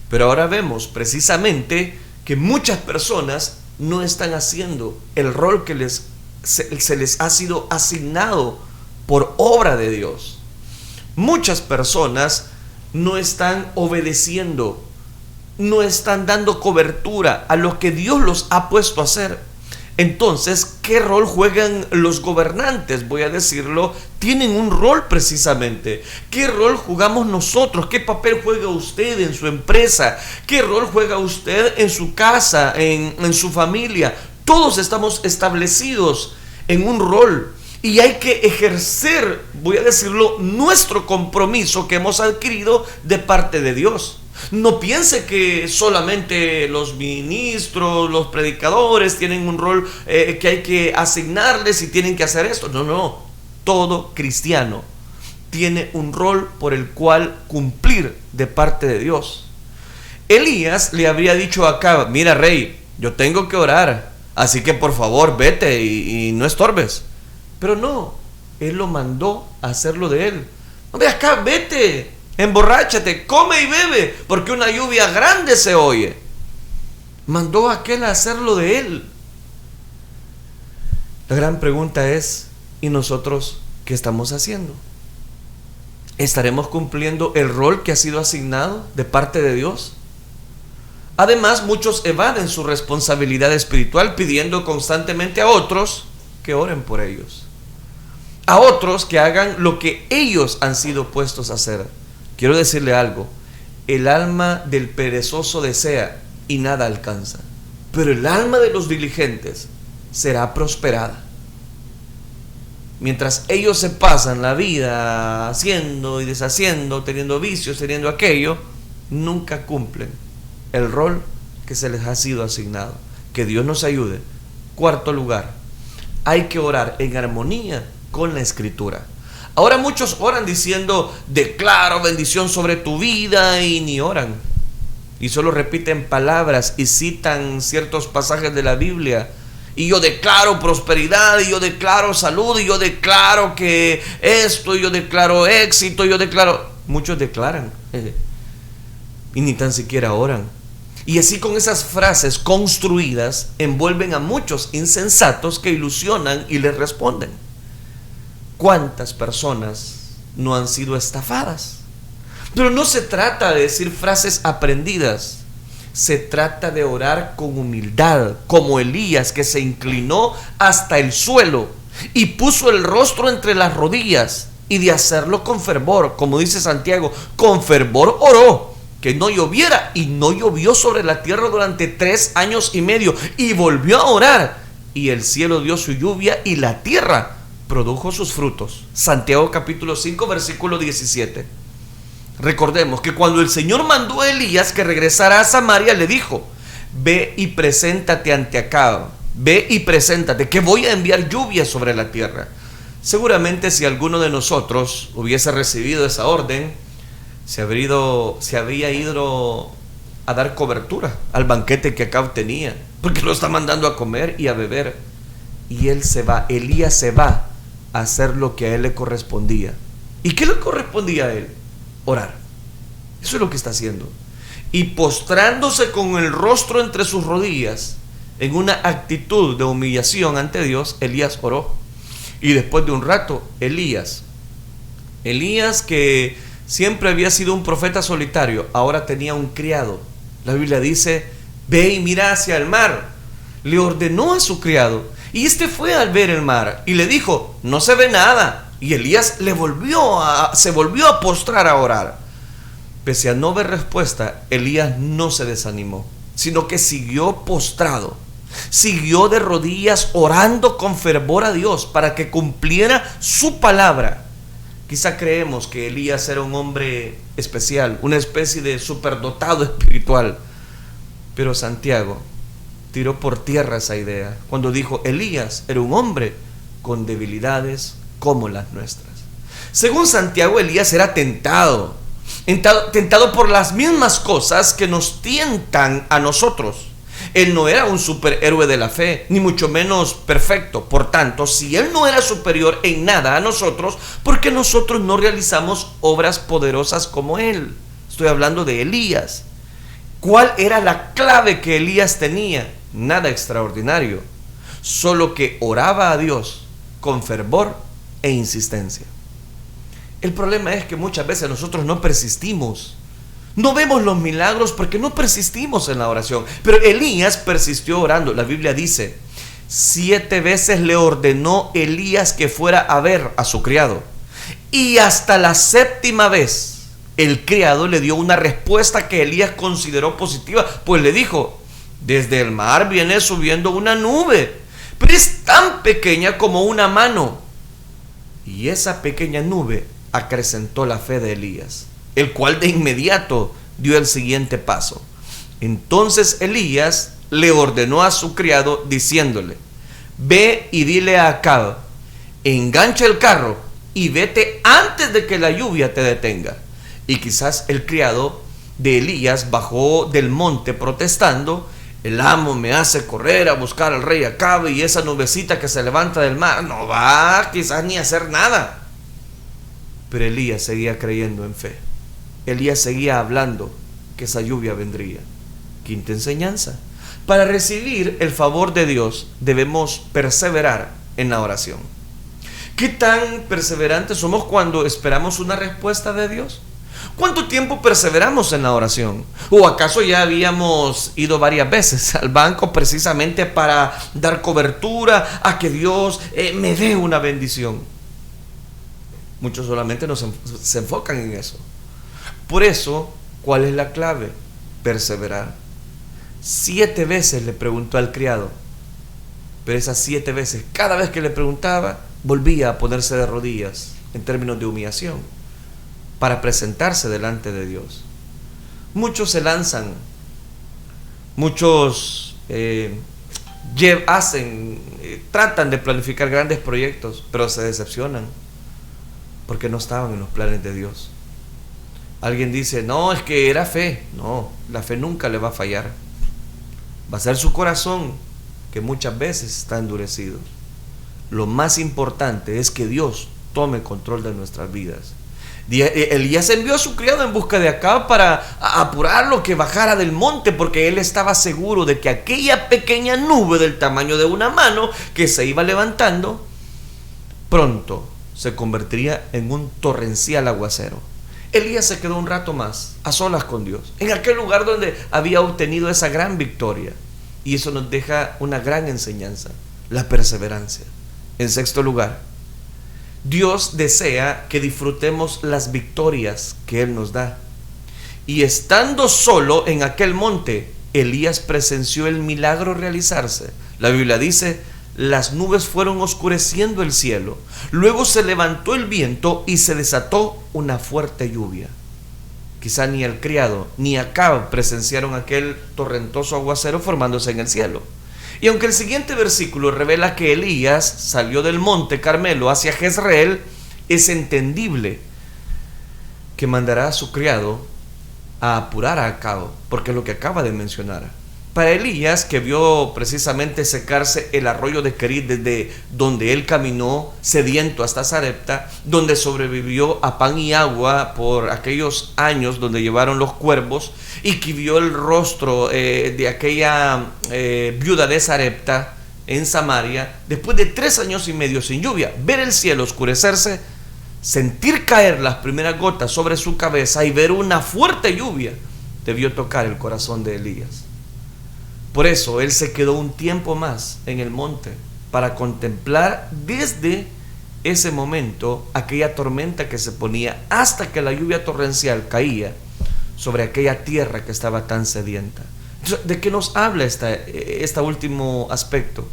Pero ahora vemos precisamente que muchas personas no están haciendo el rol que se les ha sido asignado por obra de Dios. Muchas personas no están obedeciendo, no están dando cobertura a lo que Dios los ha puesto a hacer. Entonces, ¿qué rol juegan los gobernantes? Voy a decirlo, tienen un rol precisamente. ¿Qué rol jugamos nosotros? ¿Qué papel juega usted en su empresa? ¿Qué rol juega usted en su casa, en su familia? Todos estamos establecidos en un rol y hay que ejercer, voy a decirlo, nuestro compromiso que hemos adquirido de parte de Dios. No piense que solamente los ministros, los predicadores tienen un rol que hay que asignarles y tienen que hacer esto. No. Todo cristiano tiene un rol por el cual cumplir de parte de Dios. Elías le habría dicho a Acab: mira, rey, yo tengo que orar, así que por favor vete y no estorbes. Pero no, él lo mandó a hacerlo de él. Hombre, Acab, vete, emborráchate, come y bebe, porque una lluvia grande se oye. Mandó a aquel a hacerlo de él. La gran pregunta es, ¿y nosotros qué estamos haciendo? ¿Estaremos cumpliendo el rol que ha sido asignado de parte de Dios? Además, muchos evaden su responsabilidad espiritual pidiendo constantemente a otros que oren por ellos, a otros que hagan lo que ellos han sido puestos a hacer. Quiero decirle algo: el alma del perezoso desea y nada alcanza, pero el alma de los diligentes será prosperada. Mientras ellos se pasan la vida haciendo y deshaciendo, teniendo vicios, teniendo aquello, nunca cumplen el rol que se les ha sido asignado. Que Dios nos ayude. Cuarto lugar, hay que orar en armonía con la Escritura. Ahora muchos oran diciendo: declaro bendición sobre tu vida, y ni oran. Y solo repiten palabras y citan ciertos pasajes de la Biblia. Y yo declaro prosperidad, y yo declaro salud, y yo declaro que esto, y yo declaro éxito, y yo declaro... Muchos declaran y ni tan siquiera oran. Y así, con esas frases construidas, envuelven a muchos insensatos que ilusionan y les responden. ¿Cuántas personas no han sido estafadas? Pero no se trata de decir frases aprendidas. Se trata de orar con humildad, como Elías, que se inclinó hasta el suelo y puso el rostro entre las rodillas, y de hacerlo con fervor, como dice Santiago, con fervor oró que no lloviera, y no llovió sobre la tierra durante 3 años y medio, y volvió a orar, y el cielo dio su lluvia y la tierra produjo sus frutos. Santiago capítulo 5 versículo 17. Recordemos que cuando el Señor mandó a Elías que regresara a Samaria, le dijo: ve y preséntate ante Acab, ve y preséntate, que voy a enviar lluvia sobre la tierra. Seguramente si alguno de nosotros hubiese recibido esa orden, se habría ido a dar cobertura al banquete que Acab tenía, porque lo está mandando a comer y a beber. Y él se va, Elías se va a hacer lo que a él le correspondía. ¿Y qué le correspondía a él? Orar. Eso es lo que está haciendo. Y postrándose con el rostro entre sus rodillas, en una actitud de humillación ante Dios, Elías oró. Y después de un rato, Elías, que siempre había sido un profeta solitario, ahora tenía un criado. La Biblia dice: ve y mira hacia el mar. Le ordenó a su criado, y este fue al ver el mar y le dijo: no se ve nada. Y Elías se volvió a postrar a orar. Pese a no ver respuesta, Elías no se desanimó, sino que siguió postrado, siguió de rodillas orando con fervor a Dios para que cumpliera su palabra. Quizá creemos que Elías era un hombre especial, una especie de superdotado espiritual, pero Santiago tiró por tierra esa idea cuando dijo: Elías era un hombre con debilidades como las nuestras. Según Santiago, Elías era tentado por las mismas cosas que nos tientan a nosotros. Él no era un superhéroe de la fe, ni mucho menos perfecto. Por tanto, si él no era superior en nada a nosotros, ¿por qué nosotros no realizamos obras poderosas como él? Estoy hablando de Elías. ¿Cuál era la clave que Elías tenía? Nada extraordinario, solo que oraba a Dios con fervor e insistencia. El problema es que muchas veces nosotros no persistimos, no vemos los milagros porque no persistimos en la oración. Pero Elías persistió orando. La Biblia dice 7 veces le ordenó Elías que fuera a ver a su criado. Y hasta la 7ª vez, el criado le dio una respuesta que Elías consideró positiva, pues le dijo: desde el mar viene subiendo una nube, pero es tan pequeña como una mano. Y esa pequeña nube acrecentó la fe de Elías, el cual de inmediato dio el siguiente paso. Entonces Elías le ordenó a su criado diciéndole: ve y dile a Acab, engancha el carro y vete antes de que la lluvia te detenga. Y quizás el criado de Elías bajó del monte protestando: el amo me hace correr a buscar al rey Acab, y esa nubecita que se levanta del mar no va quizás ni a hacer nada. Pero Elías seguía creyendo en fe. Elías seguía hablando que esa lluvia vendría. Quinta enseñanza: para recibir el favor de Dios debemos perseverar en la oración. ¿Qué tan perseverantes somos cuando esperamos una respuesta de Dios? ¿Cuánto tiempo perseveramos en la oración? ¿O acaso ya habíamos ido varias veces al banco precisamente para dar cobertura a que Dios me dé una bendición? Muchos solamente se enfocan en eso. Por eso, ¿cuál es la clave? Perseverar. 7 veces le preguntó al criado, pero esas 7 veces, cada vez que le preguntaba, volvía a ponerse de rodillas en términos de humillación para presentarse delante de Dios. Muchos se lanzan, muchos tratan de planificar grandes proyectos, pero se decepcionan porque no estaban en los planes de Dios. Alguien dice: no, es que era fe. No, la fe nunca le va a fallar. Va a ser su corazón, que muchas veces está endurecido. Lo más importante es que Dios tome control de nuestras vidas. Elías envió a su criado en busca de Acab para apurarlo que bajara del monte, porque él estaba seguro de que aquella pequeña nube del tamaño de una mano que se iba levantando pronto se convertiría en un torrencial aguacero. Elías se quedó un rato más a solas con Dios, en aquel lugar donde había obtenido esa gran victoria. Y eso nos deja una gran enseñanza: la perseverancia. En sexto lugar, Dios desea que disfrutemos las victorias que Él nos da. Y estando solo en aquel monte, Elías presenció el milagro realizarse. La Biblia dice: las nubes fueron oscureciendo el cielo, luego se levantó el viento y se desató una fuerte lluvia. Quizá ni el criado ni Acab presenciaron aquel torrentoso aguacero formándose en el cielo. Y aunque el siguiente versículo revela que Elías salió del monte Carmelo hacia Jezreel, es entendible que mandará a su criado a apurar a Acab, porque es lo que acaba de mencionar. Para Elías, que vio precisamente secarse el arroyo de Kerit, desde donde él caminó sediento hasta Sarepta, donde sobrevivió a pan y agua por aquellos años donde llevaron los cuervos, y que vio el rostro de aquella viuda de Sarepta en Samaria, después de 3 años y medio sin lluvia, ver el cielo oscurecerse, sentir caer las primeras gotas sobre su cabeza y ver una fuerte lluvia, debió tocar el corazón de Elías. Por eso él se quedó un tiempo más en el monte para contemplar desde ese momento aquella tormenta que se ponía hasta que la lluvia torrencial caía sobre aquella tierra que estaba tan sedienta. ¿De qué nos habla este último aspecto?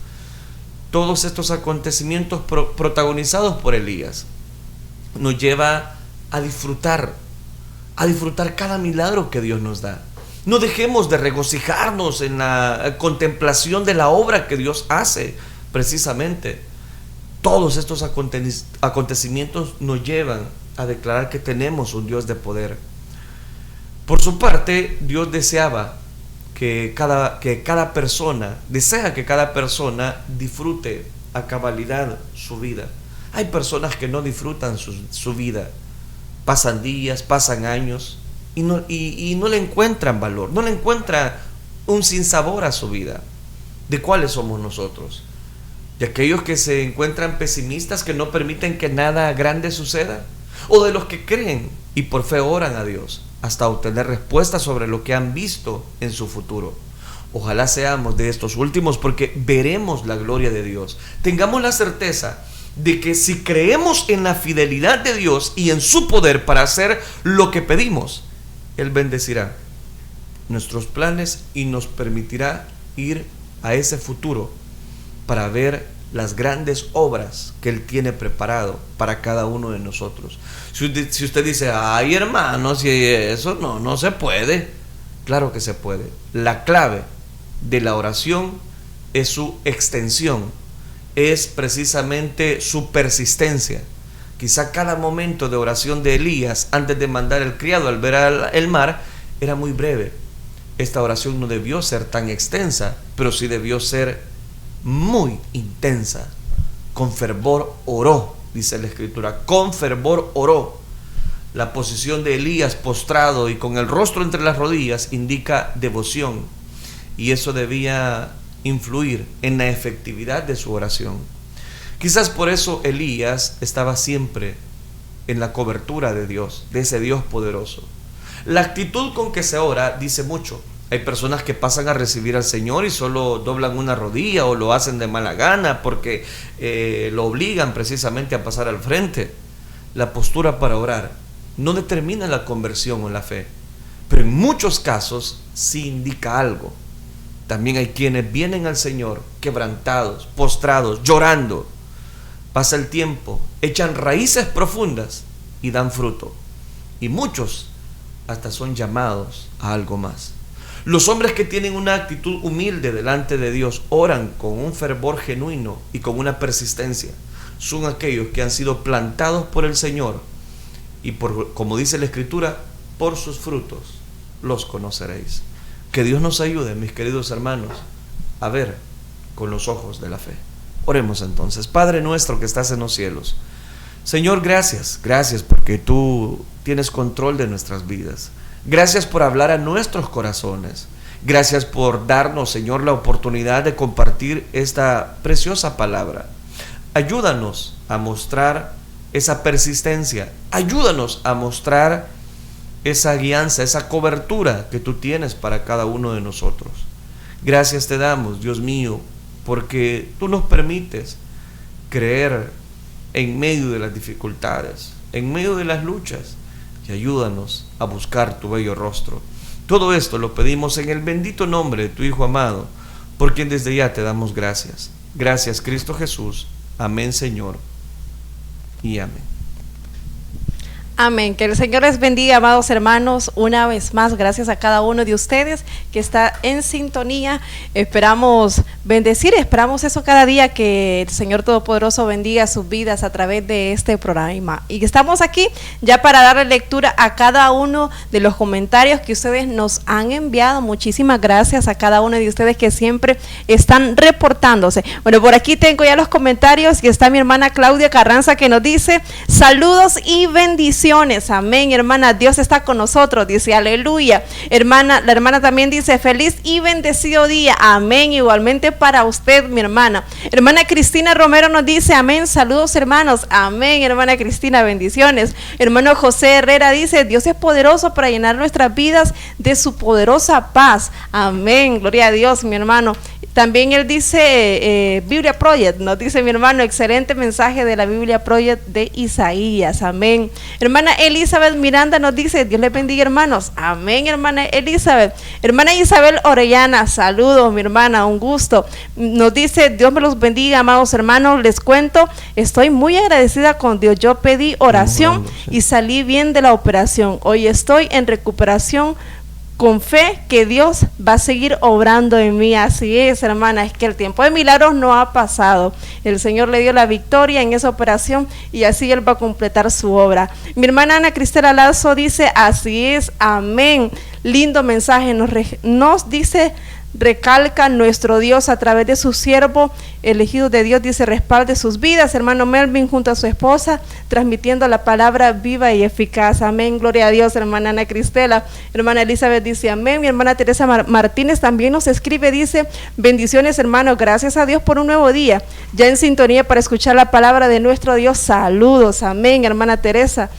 Todos estos acontecimientos protagonizados por Elías nos lleva a disfrutar cada milagro que Dios nos da. No dejemos de regocijarnos en la contemplación de la obra que Dios hace. Precisamente todos estos acontecimientos nos llevan a declarar que tenemos un Dios de poder. Por su parte, Dios desea que cada persona disfrute a cabalidad su vida. Hay personas que no disfrutan su vida. Pasan días, pasan años y no le encuentran valor, no le encuentran un sinsabor a su vida. ¿De cuáles somos nosotros? ¿De aquellos que se encuentran pesimistas, que no permiten que nada grande suceda? ¿O de los que creen y por fe oran a Dios hasta obtener respuestas sobre lo que han visto en su futuro? Ojalá seamos de estos últimos, porque veremos la gloria de Dios. Tengamos la certeza de que si creemos en la fidelidad de Dios y en su poder para hacer lo que pedimos, Él bendecirá nuestros planes y nos permitirá ir a ese futuro para ver las grandes obras que Él tiene preparado para cada uno de nosotros. Si usted dice, ay hermano, si eso no se puede. Claro que se puede. La clave de la oración es su extensión, es precisamente su persistencia. Quizá cada momento de oración de Elías antes de mandar el criado al ver el mar era muy breve. Esta oración no debió ser tan extensa, pero sí debió ser muy intensa. Con fervor oró, dice la Escritura, con fervor oró. La posición de Elías postrado y con el rostro entre las rodillas indica devoción, y eso debía influir en la efectividad de su oración. Quizás por eso Elías estaba siempre en la cobertura de Dios, de ese Dios poderoso. La actitud con que se ora dice mucho. Hay personas que pasan a recibir al Señor y solo doblan una rodilla o lo hacen de mala gana porque lo obligan precisamente a pasar al frente. La postura para orar no determina la conversión o la fe, pero en muchos casos sí indica algo. También hay quienes vienen al Señor quebrantados, postrados, llorando. Pasa el tiempo, echan raíces profundas y dan fruto. Y muchos hasta son llamados a algo más. Los hombres que tienen una actitud humilde delante de Dios oran con un fervor genuino y con una persistencia. Son aquellos que han sido plantados por el Señor y como dice la Escritura, por sus frutos los conoceréis. Que Dios nos ayude, mis queridos hermanos, a ver con los ojos de la fe. Oremos entonces. Padre nuestro que estás en los cielos, Señor, gracias porque tú tienes control de nuestras vidas. Gracias por hablar a nuestros corazones. Gracias por darnos, Señor, la oportunidad de compartir esta preciosa palabra. Ayúdanos a mostrar esa persistencia. Ayúdanos a mostrar esa guianza, esa cobertura que tú tienes para cada uno de nosotros. Gracias te damos, Dios mío, porque tú nos permites creer en medio de las dificultades, en medio de las luchas, y ayúdanos a buscar tu bello rostro. Todo esto lo pedimos en el bendito nombre de tu Hijo amado, por quien desde ya te damos gracias. Gracias, Cristo Jesús. Amén, Señor, y amén. Amén. Que el Señor les bendiga, amados hermanos. Una vez más, gracias a cada uno de ustedes que está en sintonía. Esperamos bendecir, esperamos eso cada día, que el Señor Todopoderoso bendiga sus vidas a través de este programa. Y estamos aquí ya para darle lectura a cada uno de los comentarios que ustedes nos han enviado. Muchísimas gracias a cada uno de ustedes que siempre están reportándose. Bueno, por aquí tengo ya los comentarios y está mi hermana Claudia Carranza que nos dice: saludos y bendiciones. Amén, hermana, Dios está con nosotros, dice aleluya. La hermana también dice: feliz y bendecido día. Amén, igualmente para usted, mi hermana. Hermana Cristina Romero nos dice: amén, saludos hermanos. Amén, hermana Cristina, bendiciones. Hermano José Herrera dice: Dios es poderoso para llenar nuestras vidas de su poderosa paz. Amén, gloria a Dios, mi hermano. También él dice, Biblia Project, nos dice mi hermano: excelente mensaje de la Biblia Project de Isaías. Amén. Hermana Elizabeth Miranda nos dice: Dios les bendiga, hermanos. Amén, hermana Elizabeth. Hermana Isabel Orellana, saludos, mi hermana, un gusto. Nos dice: Dios me los bendiga, amados hermanos. Les cuento, estoy muy agradecida con Dios. Yo pedí oración y salí bien de la operación. Hoy estoy en recuperación, con fe que Dios va a seguir obrando en mí. Así es, hermana, es que el tiempo de milagros no ha pasado. El Señor le dio la victoria en esa operación y así Él va a completar su obra. Mi hermana Ana Cristela Lazo dice: así es, amén. Lindo mensaje, nos dice, recalca nuestro Dios a través de su siervo elegido de Dios, dice: respalde sus vidas. Hermano Melvin junto a su esposa transmitiendo la palabra viva y eficaz. Amén, gloria a Dios. Hermana Ana Cristela. Hermana Elizabeth dice: amén. Mi hermana Teresa Martínez también nos escribe, dice: bendiciones, hermano, gracias a Dios por un nuevo día, ya en sintonía para escuchar la palabra de nuestro Dios. Saludos. Amén, hermana Teresa.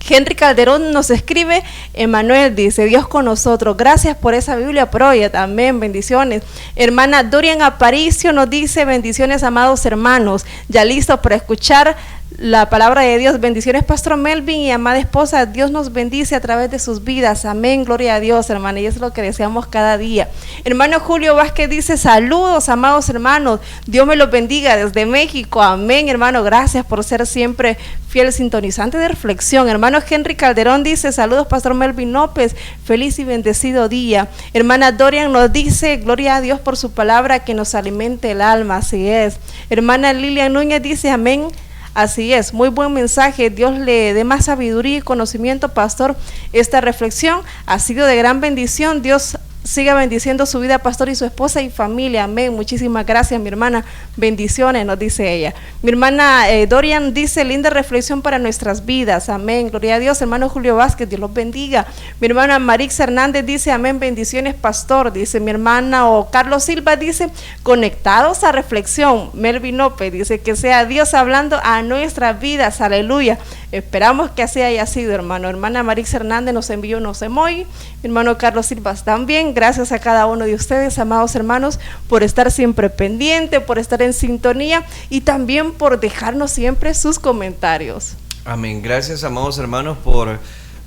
Henry Calderón nos escribe, Emanuel dice, Dios con nosotros, gracias por esa Biblia Proya, amén, bendiciones. Hermana Dorian Aparicio nos dice, bendiciones amados hermanos, ya listos para escuchar la palabra de Dios. Bendiciones Pastor Melvin y amada esposa, Dios nos bendice a través de sus vidas, amén, gloria a Dios hermana, y es lo que deseamos cada día. Hermano Julio Vázquez dice, saludos amados hermanos, Dios me los bendiga desde México, amén hermano, gracias por ser siempre fiel sintonizante de reflexión. Hermano Henry Calderón dice, saludos Pastor Melvin López, feliz y bendecido día. Hermana Dorian nos dice, gloria a Dios por su palabra que nos alimente el alma, así es. Hermana Lilian Núñez dice, amén. Así es, muy buen mensaje, Dios le dé más sabiduría y conocimiento, pastor. Esta reflexión ha sido de gran bendición, Dios siga bendiciendo su vida, pastor, y su esposa y familia, amén. Muchísimas gracias, mi hermana, bendiciones, nos dice ella. Mi hermana Dorian dice, linda reflexión para nuestras vidas, amén, gloria a Dios. Hermano Julio Vázquez, Dios los bendiga. Mi hermana Marix Hernández dice, amén, bendiciones, pastor. Dice mi hermana Carlos Silva, dice, conectados a reflexión. Melvin López dice, que sea Dios hablando a nuestras vidas, aleluya. Esperamos que así haya sido, hermano. Hermana Marix Hernández nos envió unos emojis, mi hermano Carlos Silva también. Gracias a cada uno de ustedes, amados hermanos, por estar siempre pendiente, por estar en sintonía y también por dejarnos siempre sus comentarios. Amén. Gracias, amados hermanos, por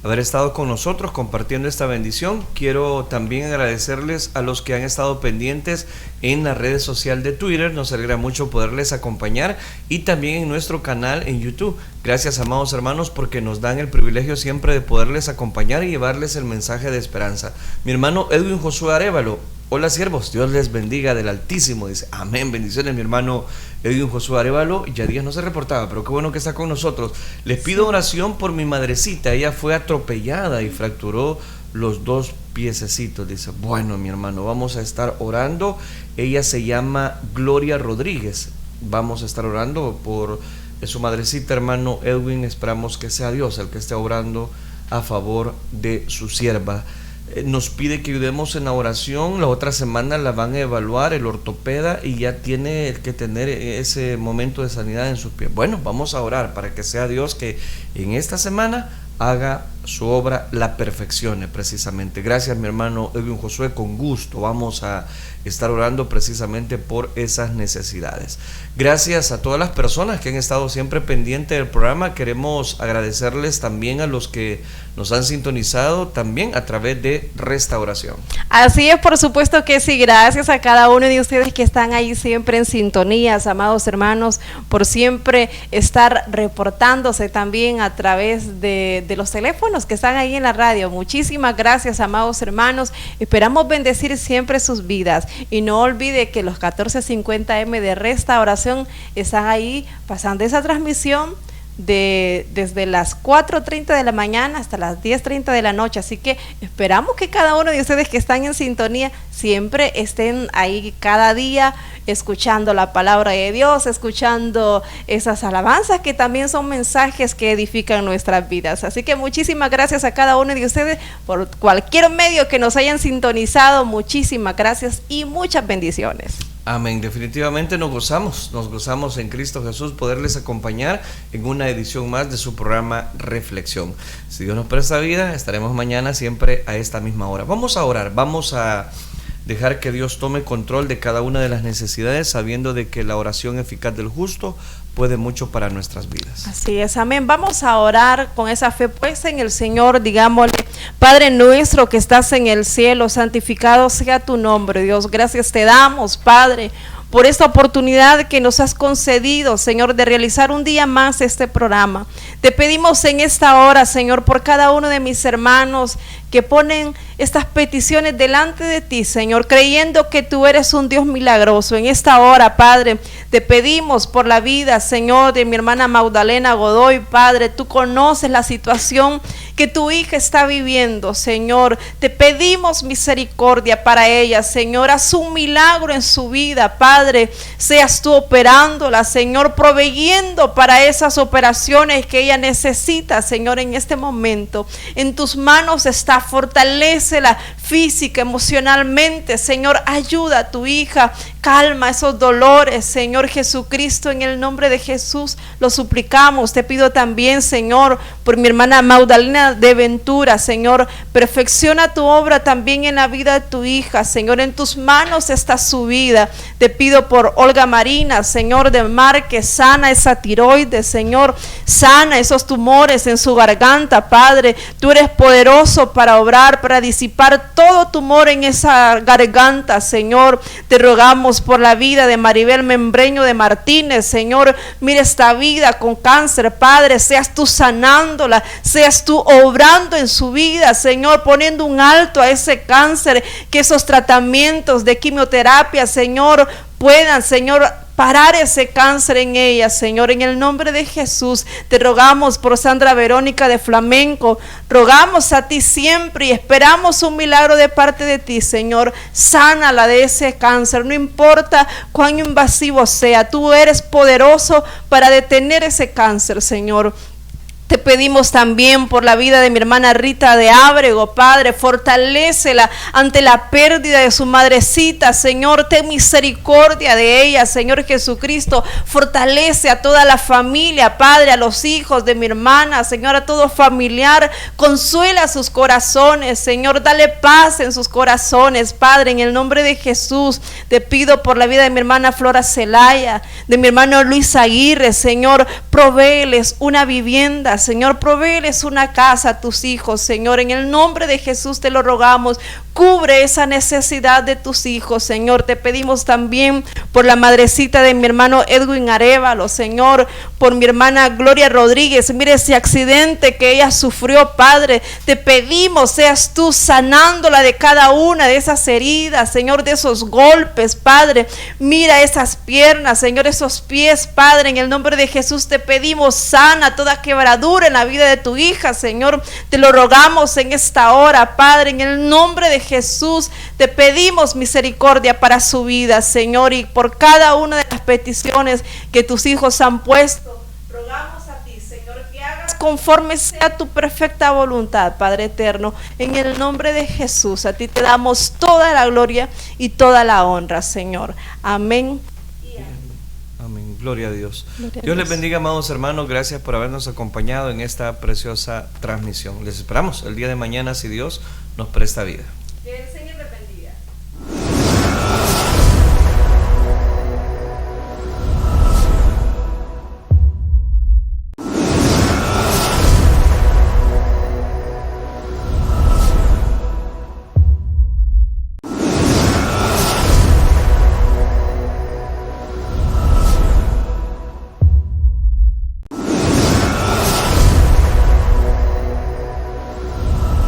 haber estado con nosotros compartiendo esta bendición. Quiero también agradecerles a los que han estado pendientes en la red social de Twitter. Nos alegra mucho poderles acompañar, y también en nuestro canal en YouTube. Gracias, amados hermanos, porque nos dan el privilegio siempre de poderles acompañar y llevarles el mensaje de esperanza. Mi hermano Edwin Josué Arévalo, hola siervos, Dios les bendiga del Altísimo, dice, amén, bendiciones mi hermano Edwin Josué Arévalo. Ya días no se reportaba, pero qué bueno que está con nosotros. Les pido oración por mi madrecita, ella fue atropellada y fracturó los 2 piececitos, dice. Bueno, mi hermano, vamos a estar orando. Ella se llama Gloria Rodríguez, vamos a estar orando por su madrecita, hermano Edwin. Esperamos que sea Dios el que esté obrando a favor de su sierva. Nos pide que ayudemos en la oración. La otra semana la van a evaluar el ortopeda y ya tiene que tener ese momento de sanidad en sus pies. Bueno, vamos a orar para que sea Dios que en esta semana haga su obra, la perfeccione precisamente. Gracias, mi hermano Edwin Josué, con gusto vamos a estar orando precisamente por esas necesidades. Gracias a todas las personas que han estado siempre pendientes del programa. Queremos agradecerles también a los que nos han sintonizado también a través de Restauración. Así es, por supuesto que sí. Gracias a cada uno de ustedes que están ahí siempre en sintonías, amados hermanos, por siempre estar reportándose también a través de los teléfonos que están ahí en la radio. Muchísimas gracias, amados hermanos. Esperamos bendecir siempre sus vidas. Y no olvide que los 1450M de Restauración están ahí pasando esa transmisión desde las 4:30 de la mañana hasta las 10:30 de la noche, así que esperamos que cada uno de ustedes que están en sintonía siempre estén ahí cada día escuchando la palabra de Dios, escuchando esas alabanzas que también son mensajes que edifican nuestras vidas. Así que muchísimas gracias a cada uno de ustedes por cualquier medio que nos hayan sintonizado. Muchísimas gracias y muchas bendiciones. Amén. Definitivamente nos gozamos en Cristo Jesús poderles acompañar en una edición más de su programa Reflexión. Si Dios nos presta vida, estaremos mañana siempre a esta misma hora. Vamos a orar, vamos a dejar que Dios tome control de cada una de las necesidades, sabiendo de que la oración eficaz del justo puede mucho para nuestras vidas. Así es, amén. Vamos a orar con esa fe puesta en el Señor. Digámosle: Padre nuestro que estás en el cielo, santificado sea tu nombre, Dios. Gracias te damos, Padre, por esta oportunidad que nos has concedido, Señor, de realizar un día más este programa. Te pedimos en esta hora, Señor, por cada uno de mis hermanos que ponen estas peticiones delante de ti, Señor, creyendo que tú eres un Dios milagroso. En esta hora, Padre, te pedimos por la vida, Señor, de mi hermana Magdalena Godoy. Padre, tú conoces la situación que tu hija está viviendo, Señor. Te pedimos misericordia para ella, Señor. Haz un milagro en su vida, Padre. Seas tú operándola, Señor, proveyendo para esas operaciones que ella necesita, Señor, en este momento. En tus manos está. Fortalécela física, emocionalmente, Señor. Ayuda a tu hija, calma esos dolores, Señor Jesucristo, en el nombre de Jesús lo suplicamos. Te pido también, Señor, por mi hermana Magdalena de Ventura, Señor, perfecciona tu obra también en la vida de tu hija, Señor, en tus manos está su vida. Te pido por Olga Marina, Señor, de Mar, que sana esa tiroides, Señor, sana esos tumores en su garganta, Padre. Tú eres poderoso para obrar, para disipar todo tumor en esa garganta, Señor. Te rogamos por la vida de Maribel Membreño de Martínez, Señor. Mira esta vida con cáncer, Padre, seas tú sanándola, seas tú obrando en su vida, Señor, poniendo un alto a ese cáncer, que esos tratamientos de quimioterapia, Señor, puedan, Señor, parar ese cáncer en ella, Señor. En el nombre de Jesús te rogamos por Sandra Verónica de Flamenco, rogamos a ti siempre y esperamos un milagro de parte de ti, Señor. Sánala de ese cáncer, no importa cuán invasivo sea, tú eres poderoso para detener ese cáncer, Señor. Te pedimos también por la vida de mi hermana Rita de Ábrego, Padre, fortalécela ante la pérdida de su madrecita, Señor, ten misericordia de ella, Señor Jesucristo, fortalece a toda la familia, Padre, a los hijos de mi hermana, Señor, a todo familiar, consuela sus corazones, Señor, dale paz en sus corazones, Padre, en el nombre de Jesús. Te pido por la vida de mi hermana Flora Celaya, de mi hermano Luis Aguirre, Señor, provéeles una vivienda, Señor, provéeles una casa a tus hijos, Señor, en el nombre de Jesús te lo rogamos. Cubre esa necesidad de tus hijos, Señor. Te pedimos también por la madrecita de mi hermano Edwin Arevalo, Señor, por mi hermana Gloria Rodríguez. Mire ese accidente que ella sufrió, Padre. Te pedimos, seas tú sanándola de cada una de esas heridas, Señor, de esos golpes, Padre. Mira esas piernas, Señor, esos pies, Padre. En el nombre de Jesús te pedimos, sana toda quebradura en la vida de tu hija, Señor. Te lo rogamos en esta hora, Padre, en el nombre de Jesús. Te pedimos misericordia para su vida, Señor, y por cada una de las peticiones que tus hijos han puesto, rogamos a ti, Señor, que hagas conforme sea tu perfecta voluntad, Padre eterno. En el nombre de Jesús, a ti te damos toda la gloria y toda la honra, Señor. Amén. Amén, gloria a Dios. Gloria a Dios les Dios. bendiga, amados hermanos, gracias por habernos acompañado en esta preciosa transmisión. Les esperamos el día de mañana si Dios nos presta vida. Que el Señor les bendiga.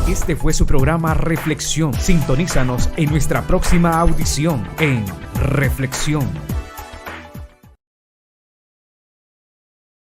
Este fue su programa Reflexión. Sintonízanos en nuestra próxima audición en Reflexión.